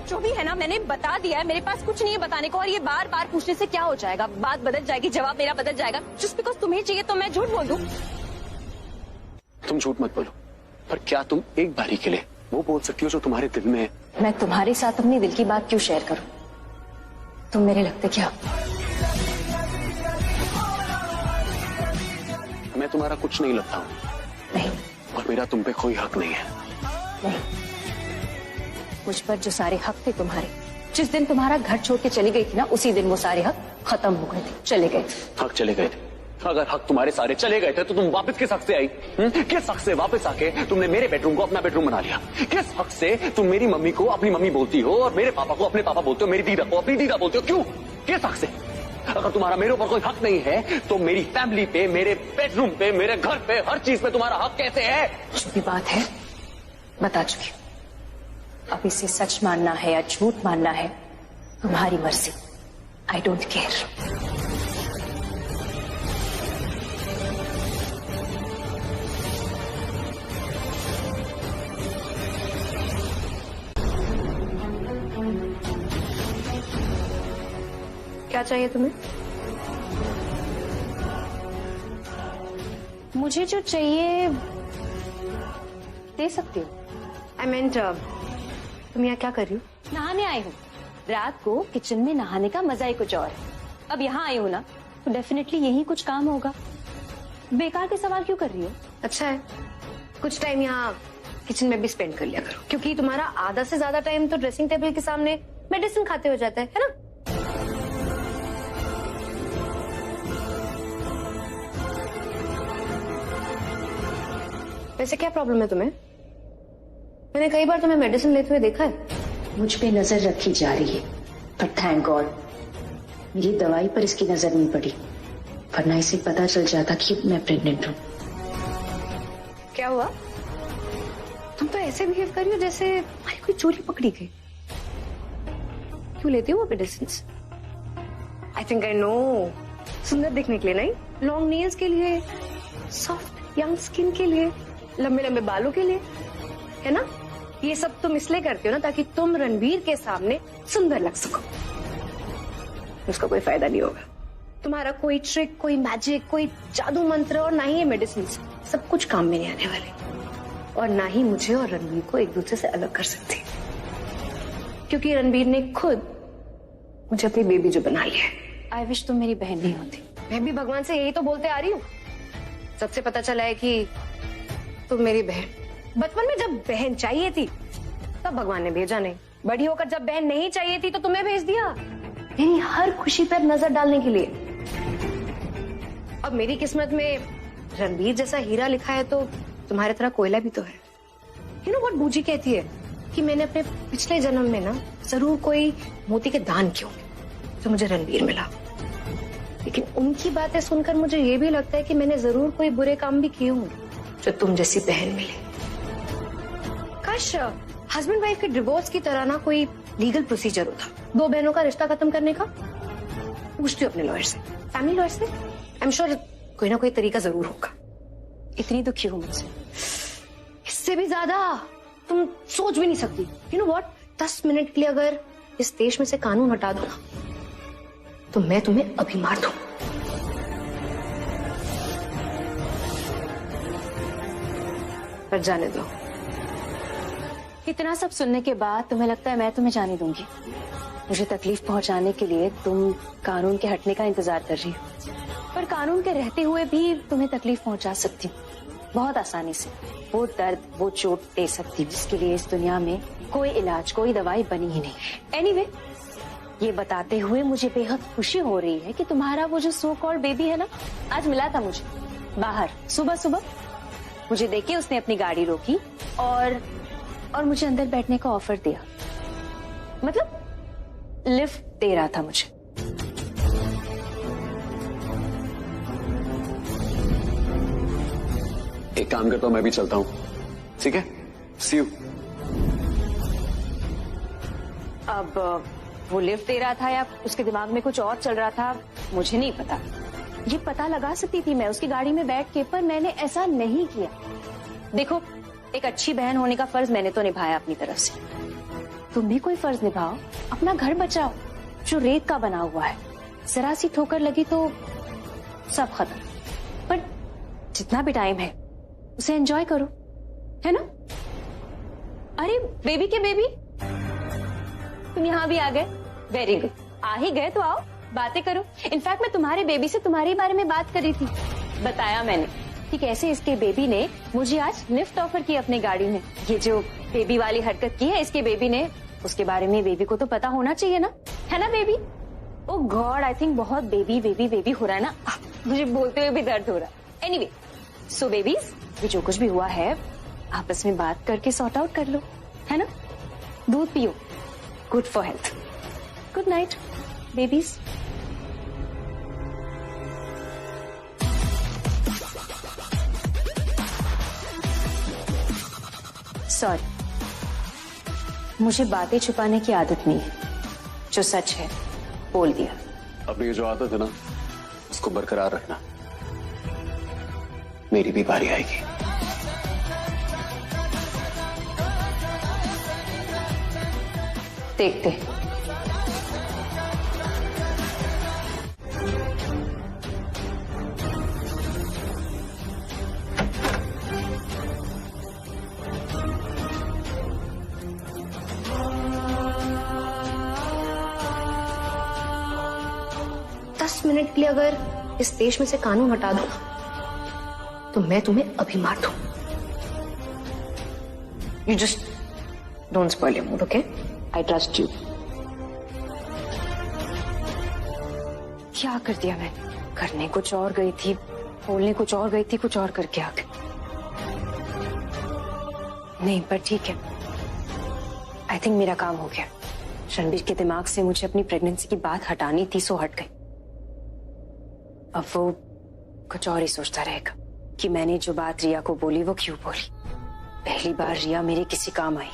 S1: जो भी है ना, मैंने बता दिया है, मेरे पास कुछ नहीं है बताने को, और ये बार बार पूछने से क्या हो जाएगा? बात बदल जाएगी, जवाब मेरा बदल जाएगा। जस्ट बिकॉज तुम्हें चाहिए तो मैं झूठ बोल दूं?
S4: तुम झूठ मत बोलो, पर क्या तुम एक बारी के लिए वो बोल सकती हो जो तुम्हारे दिल में है?
S1: मैं तुम्हारे साथ अपनी दिल की बात क्यों शेयर करूं? तुम मेरे लगते क्या?
S4: मैं तुम्हारा कुछ नहीं लगता हूँ।
S1: नहीं।
S4: और मेरा तुम पे कोई हक नहीं है।
S1: नहीं, मुझ पर जो सारे हक थे तुम्हारे, जिस दिन तुम्हारा घर छोड़ के चली गई थी ना, उसी दिन वो सारे हक खत्म हो गए थे, चले गए थे।
S4: हक चले गए थे? अगर हक तुम्हारे सारे चले गए थे तो तुम वापस किस हक से आई? किस हक से वापस आके तुमने मेरे बेडरूम को अपना बेडरूम बना लिया? किस हक से तुम मेरी मम्मी को अपनी मम्मी बोलती हो और मेरे पापा को अपने पापा बोलते हो, मेरी दीदा को अपनी दीदा बोलते हो? क्यों? किस हक से? अगर तुम्हारा मेरे ऊपर कोई हक नहीं है तो मेरी फैमिली पे, मेरे बेडरूम पे, मेरे घर पे, हर चीज पे तुम्हारा हक कैसे है?
S1: जो भी बात है बता चुकी हूँ। अब इसे सच मानना है या झूठ मानना है तुम्हारी मर्जी। I don't care. क्या चाहिए तुम्हें? मुझे जो चाहिए दे सकती हो। आई मीन तुम यहाँ क्या कर रही हो? नहाने आई हूँ। रात को किचन में नहाने का मजा ही कुछ और है। अब यहाँ आई हूँ ना, तो डेफिनेटली यही कुछ काम होगा। बेकार के सवाल क्यों कर रही हो? अच्छा है,
S7: कुछ टाइम यहाँ किचन में भी स्पेंड कर लिया करो, क्योंकि तुम्हारा आधा से ज्यादा टाइम तो ड्रेसिंग टेबल के सामने मेडिसिन खाते हो जाता है ना? वैसे क्या प्रॉब्लम है तुम्हें? मैंने कई बार तुम्हें मेडिसिन लेते हुए देखा है।
S12: मुझ पे नजर रखी जा रही है, पर थैंक गॉड मेरी दवाई पर इसकी नजर नहीं पड़ी, वरना इसे पता चल जाता कि मैं प्रेग्नेंट हूँ।
S7: क्या हुआ? तुम तो ऐसे बिहेव कर रही हो जैसे हमारी कोई चोरी पकड़ी गई। क्यों लेती हो वो medicine? I think I know, सुंदर दिखने के लिए नहीं, लॉन्ग नेल्स के लिए, सॉफ्ट यंग स्किन के लिए, लंबे लंबे बालों के लिए, है ना? ये सब तुम इसलिए करती हो ना ताकि तुम रणबीर के सामने सुंदर लग सको। उसका कोई फायदा नहीं होगा। तुम्हारा कोई ट्रिक, कोई मैजिक, कोई जादू मंत्र और ना ही ये मेडिसिन, सब कुछ काम में नहीं आने वाले, और ना ही मुझे और रणबीर को एक दूसरे से अलग कर सकती, क्योंकि रणबीर ने खुद मुझे अपनी बेबी जो बना लिया है।
S12: आई विश तुम मेरी बहन नहीं होती।
S7: मैं भी भगवान से यही तो बोलते आ रही हूँ। सबसे पता चला है कि तुम मेरी बहन, बचपन में जब बहन चाहिए थी तब भगवान ने भेजा नहीं, बड़ी होकर जब बहन नहीं चाहिए थी तो तुम्हें भेज दिया मेरी हर खुशी पर नजर डालने के लिए। अब मेरी किस्मत में रणबीर जैसा हीरा लिखा है तो तुम्हारे तरह कोयला भी तो है। यू नो व्हाट बूजी कहती है कि मैंने अपने पिछले जन्म में ना जरूर कोई मोती के दान किए होंगे तो मुझे रणबीर मिला, लेकिन उनकी बातें सुनकर मुझे ये भी लगता है कि मैंने जरूर कोई बुरे काम भी किए होंगे जो तुम जैसी बहन मिले। काश हस्बैंड वाइफ के डिवोर्स की तरह ना कोई लीगल प्रोसीजर होता, दो बहनों का रिश्ता खत्म करने का। पूछती हूँ अपने लॉयर से, फैमिली लॉयर से, आई एम श्योर कोई ना कोई तरीका जरूर होगा।
S12: इतनी दुखी हूँ मुझसे,
S7: इससे भी ज्यादा तुम सोच भी नहीं सकती। यू नो व्हाट, 10 मिनट के लिए अगर इस देश में से कानून हटा दो ना तो मैं तुम्हें अभी मार दूं। पर जाने दो।
S12: इतना सब सुनने के बाद तुम्हें लगता है मैं तुम्हें जाने दूंगी? मुझे तकलीफ पहुंचाने के लिए तुम कानून के हटने का इंतजार कर रही हो, पर कानून के रहते हुए भी तुम्हें तकलीफ पहुंचा सकती हूँ बहुत आसानी से। वो दर्द, वो चोट दे सकती हूँ जिसके लिए इस दुनिया में कोई इलाज, कोई दवाई बनी ही नहीं। एनीवे, ये बताते हुए मुझे बेहद खुशी हो रही है कि तुम्हारा वो जो सो कॉल्ड बेबी है ना, आज मिला था मुझे बाहर सुबह सुबह। मुझे देख के उसने अपनी गाड़ी रोकी और मुझे अंदर बैठने का ऑफर दिया, मतलब लिफ्ट दे रहा था मुझे।
S4: एक काम करता हूं, मैं भी चलता हूं, ठीक है? सी यू।
S12: अब वो लिफ्ट दे रहा था या उसके दिमाग में कुछ और चल रहा था मुझे नहीं पता। ये पता लगा सकती थी मैं उसकी गाड़ी में बैठ के, पर मैंने ऐसा नहीं किया। देखो, एक अच्छी बहन होने का फर्ज मैंने तो निभाया अपनी तरफ से, तुम भी कोई फर्ज निभाओ, अपना घर बचाओ जो रेत का बना हुआ है। जरा सी ठोकर लगी तो सब खत्म, पर जितना भी टाइम है उसे एंजॉय करो, है ना? अरे बेबी के बेबी, तुम यहाँ भी आ गए, वेरी गुड। आ ही गए तो आओ, बातें करो। इनफैक्ट मैं तुम्हारे बेबी से तुम्हारे बारे में बात करी थी, बताया मैंने कि कैसे इसके बेबी ने मुझे आज लिफ्ट ऑफर की अपनी गाड़ी में। ये जो बेबी वाली हरकत की है इसके बेबी ने, उसके बारे में बेबी को तो पता होना चाहिए ना, है ना baby? Oh God, I think बहुत बेबी बेबी बेबी हो रहा है ना, मुझे बोलते हुए भी दर्द हो रहा है। एनीवे, सो बेबीज, ये जो कुछ भी हुआ है आपस में बात करके सॉर्ट आउट कर लो, है ना? दूध पियो, good for health. Good night babies. Sorry, मुझे बातें छुपाने की आदत नहीं है, जो सच है बोल दिया।
S4: अपनी जो आदत है ना उसको बरकरार रखना, मेरी भी बारी आएगी।
S12: देखते।
S7: मिनट के लिए अगर इस देश में से कानून हटा दूं तो मैं तुम्हें अभी मार दूं। You just don't spoil your mood, okay? I trust you.
S12: क्या कर दिया मैंने? करने कुछ और गई थी, बोलने कुछ और गई थी, कुछ और करके आ गई। नहीं पर ठीक है, आई थिंक मेरा काम हो गया। रणबीर के दिमाग से मुझे अपनी प्रेगनेंसी की बात हटानी थी, सो हट गई। अब वो कुछ और ही सोचता रहेगा कि मैंने जो बात रिया को बोली वो क्यों बोली। पहली बार रिया मेरे किसी काम आई।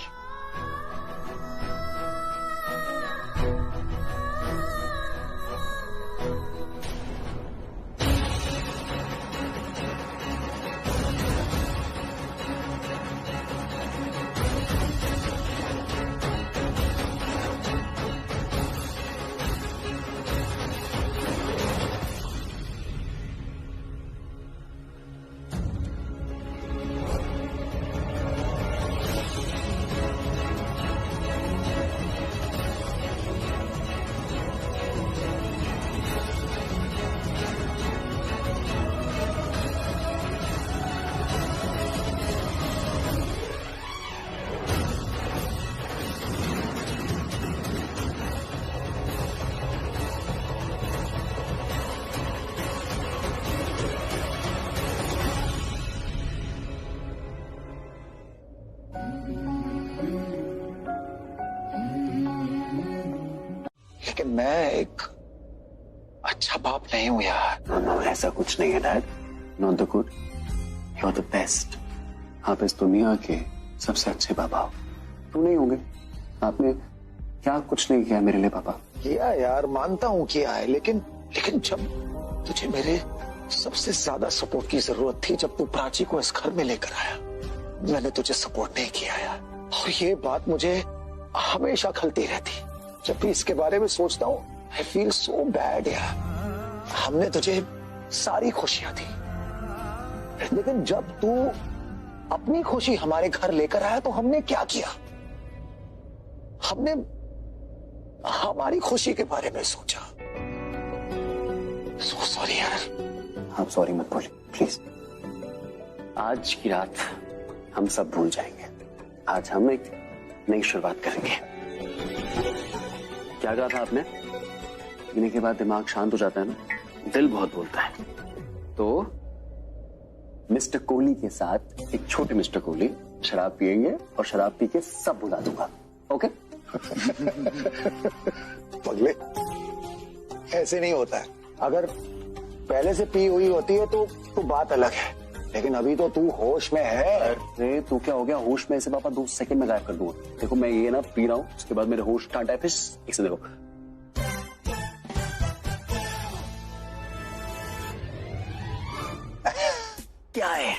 S6: लेकिन मैं एक अच्छा बाप नहीं हूं यार।
S4: नो, ऐसा कुछ नहीं है dad. Not the good, you are the best. आप इस दुनिया के सबसे अच्छे पापा हो। तुम नहीं होंगे। आपने क्या कुछ नहीं किया मेरे लिए पापा?
S6: किया यार, मानता हूं किया है, लेकिन जब तुझे मेरे सबसे ज्यादा सपोर्ट की जरूरत थी, जब तू प्राची को इस घर में लेकर आया, मैंने तुझे सपोर्ट नहीं किया यार। और ये बात मुझे हमेशा खलती रहती। जब भी इसके बारे में सोचता हूँ, आई फील सो बैड यार। हमने तुझे सारी खुशियां दी, लेकिन जब तू अपनी खुशी हमारे घर लेकर आया तो हमने क्या किया? हमने हमारी खुशी के बारे में सोचा। सो सॉरी यार।
S4: आप सॉरी मत बोलिए प्लीज। आज की रात हम सब भूल जाएंगे। आज हम एक नई शुरुआत करेंगे। क्या कहा था आपने? पीने के बाद दिमाग शांत हो जाता है ना, दिल बहुत बोलता है। तो मिस्टर कोहली के साथ एक छोटे मिस्टर कोहली शराब पिएंगे और शराब पी के सब भुला दूंगा। ओके?
S6: पगले, ऐसे नहीं होता है। अगर पहले से पी हुई होती है तो बात अलग है, लेकिन अभी तो तू होश में है।
S4: अरे तू क्या हो गया होश में? से पापा 2 सेकंड में गायब कर दूंगा। देखो मैं ये ना पी रहा हूँ, उसके बाद मेरे होश टाटा है, फिर एक से देखो। क्या है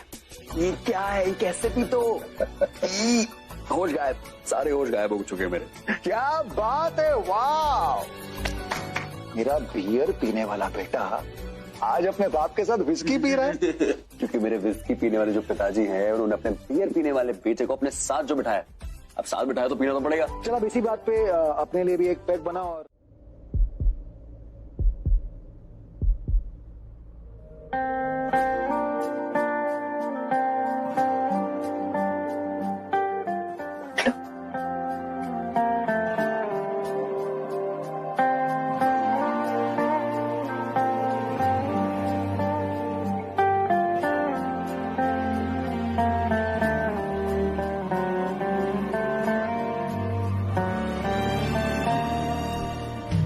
S4: ये? क्या है ये? कैसे पी? तो होश गायब, सारे होश गायब हो चुके हैं मेरे।
S6: क्या बात है, वाह! मेरा बियर पीने वाला बेटा आज अपने बाप के साथ विस्की पी रहा है।
S4: क्योंकि मेरे विस्की पीने वाले जो पिताजी हैं, उन्होंने अपने बियर पीने वाले बेटे को अपने साथ जो बिठाया, अब साथ बिठाया तो पीना तो पड़ेगा।
S6: चल अब इसी बात पे अपने लिए भी एक पैक बना और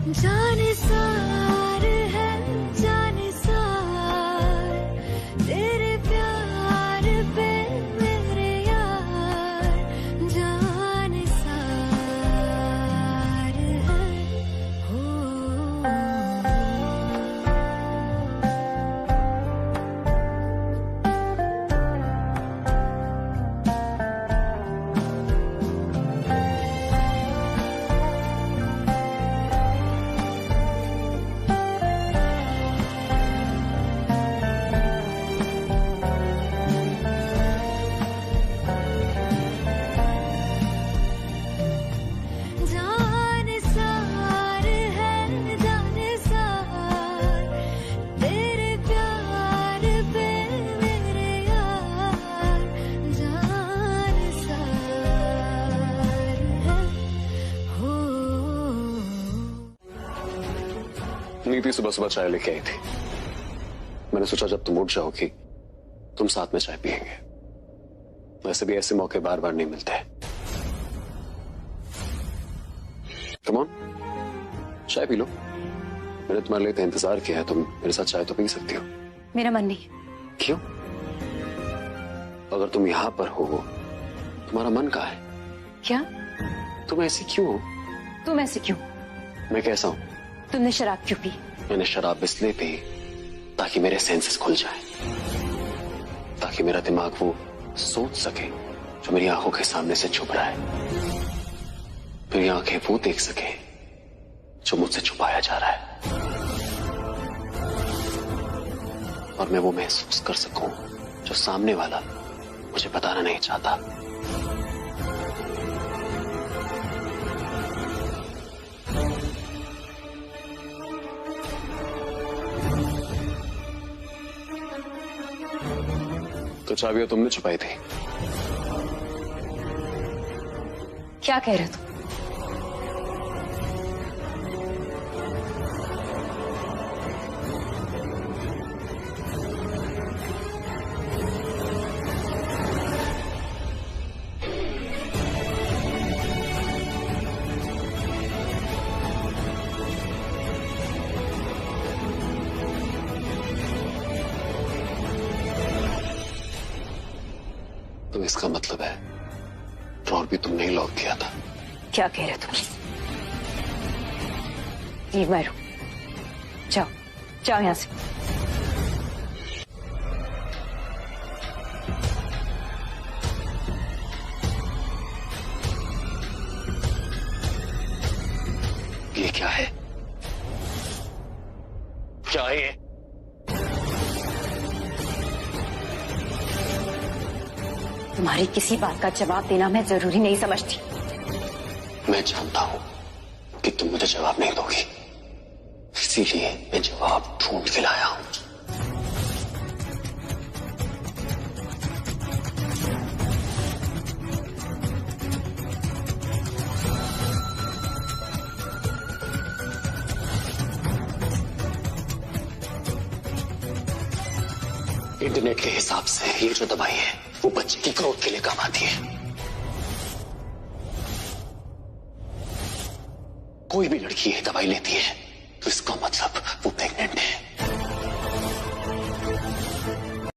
S10: जाने सार है, जाने सार
S4: नीति सुबह सुबह चाय लेके आई थी। मैंने सोचा जब तुम उठ जाओगी तुम साथ में चाय पियेंगे। वैसे भी ऐसे मौके बार बार नहीं मिलते। कम ऑन, चाय पी लो। मैंने तुम्हारे लिए तो इंतजार किया है, तुम मेरे साथ चाय तो पी सकती हो।
S12: मेरा मन नहीं।
S4: क्यों? अगर तुम यहाँ पर हो तुम्हारा मन कहाँ है?
S12: क्या?
S4: तुम ऐसी क्यों हो?
S12: तुम ऐसे क्यों?
S4: मैं कैसा हूं?
S12: तुमने शराब क्यों पी?
S4: मैंने शराब इसलिए पी ताकि मेरे सेंसेस खुल जाए, ताकि मेरा दिमाग वो सोच सके जो मेरी आंखों के सामने से छुप रहा है, मेरी आंखें वो देख सके जो मुझसे छुपाया जा रहा है, और मैं वो महसूस कर सकूं जो सामने वाला मुझे बताना नहीं चाहता। तो चाबियां तुमने छुपाई थी।
S12: क्या कह रहे हो तुम?
S4: तो इसका मतलब है ड्रॉर भी तुमने ही लॉक किया था।
S12: क्या कह रहे हो तुम? Leave my room. जाओ जाओ यहां से।
S4: ये क्या है? क्या है ये?
S12: तुम्हारी किसी बात का जवाब देना मैं जरूरी नहीं समझती।
S4: मैं जानता हूं कि तुम मुझे जवाब नहीं दोगी, इसीलिए मैं जवाब ढूंढ के लाया हूं। इंटरनेट के हिसाब से ये जो दवाई है वो बच्चे की ग्रोथ के लिए काम आती है। कोई भी लड़की ये दवाई लेती है तो इसका मतलब वो प्रेग्नेंट है।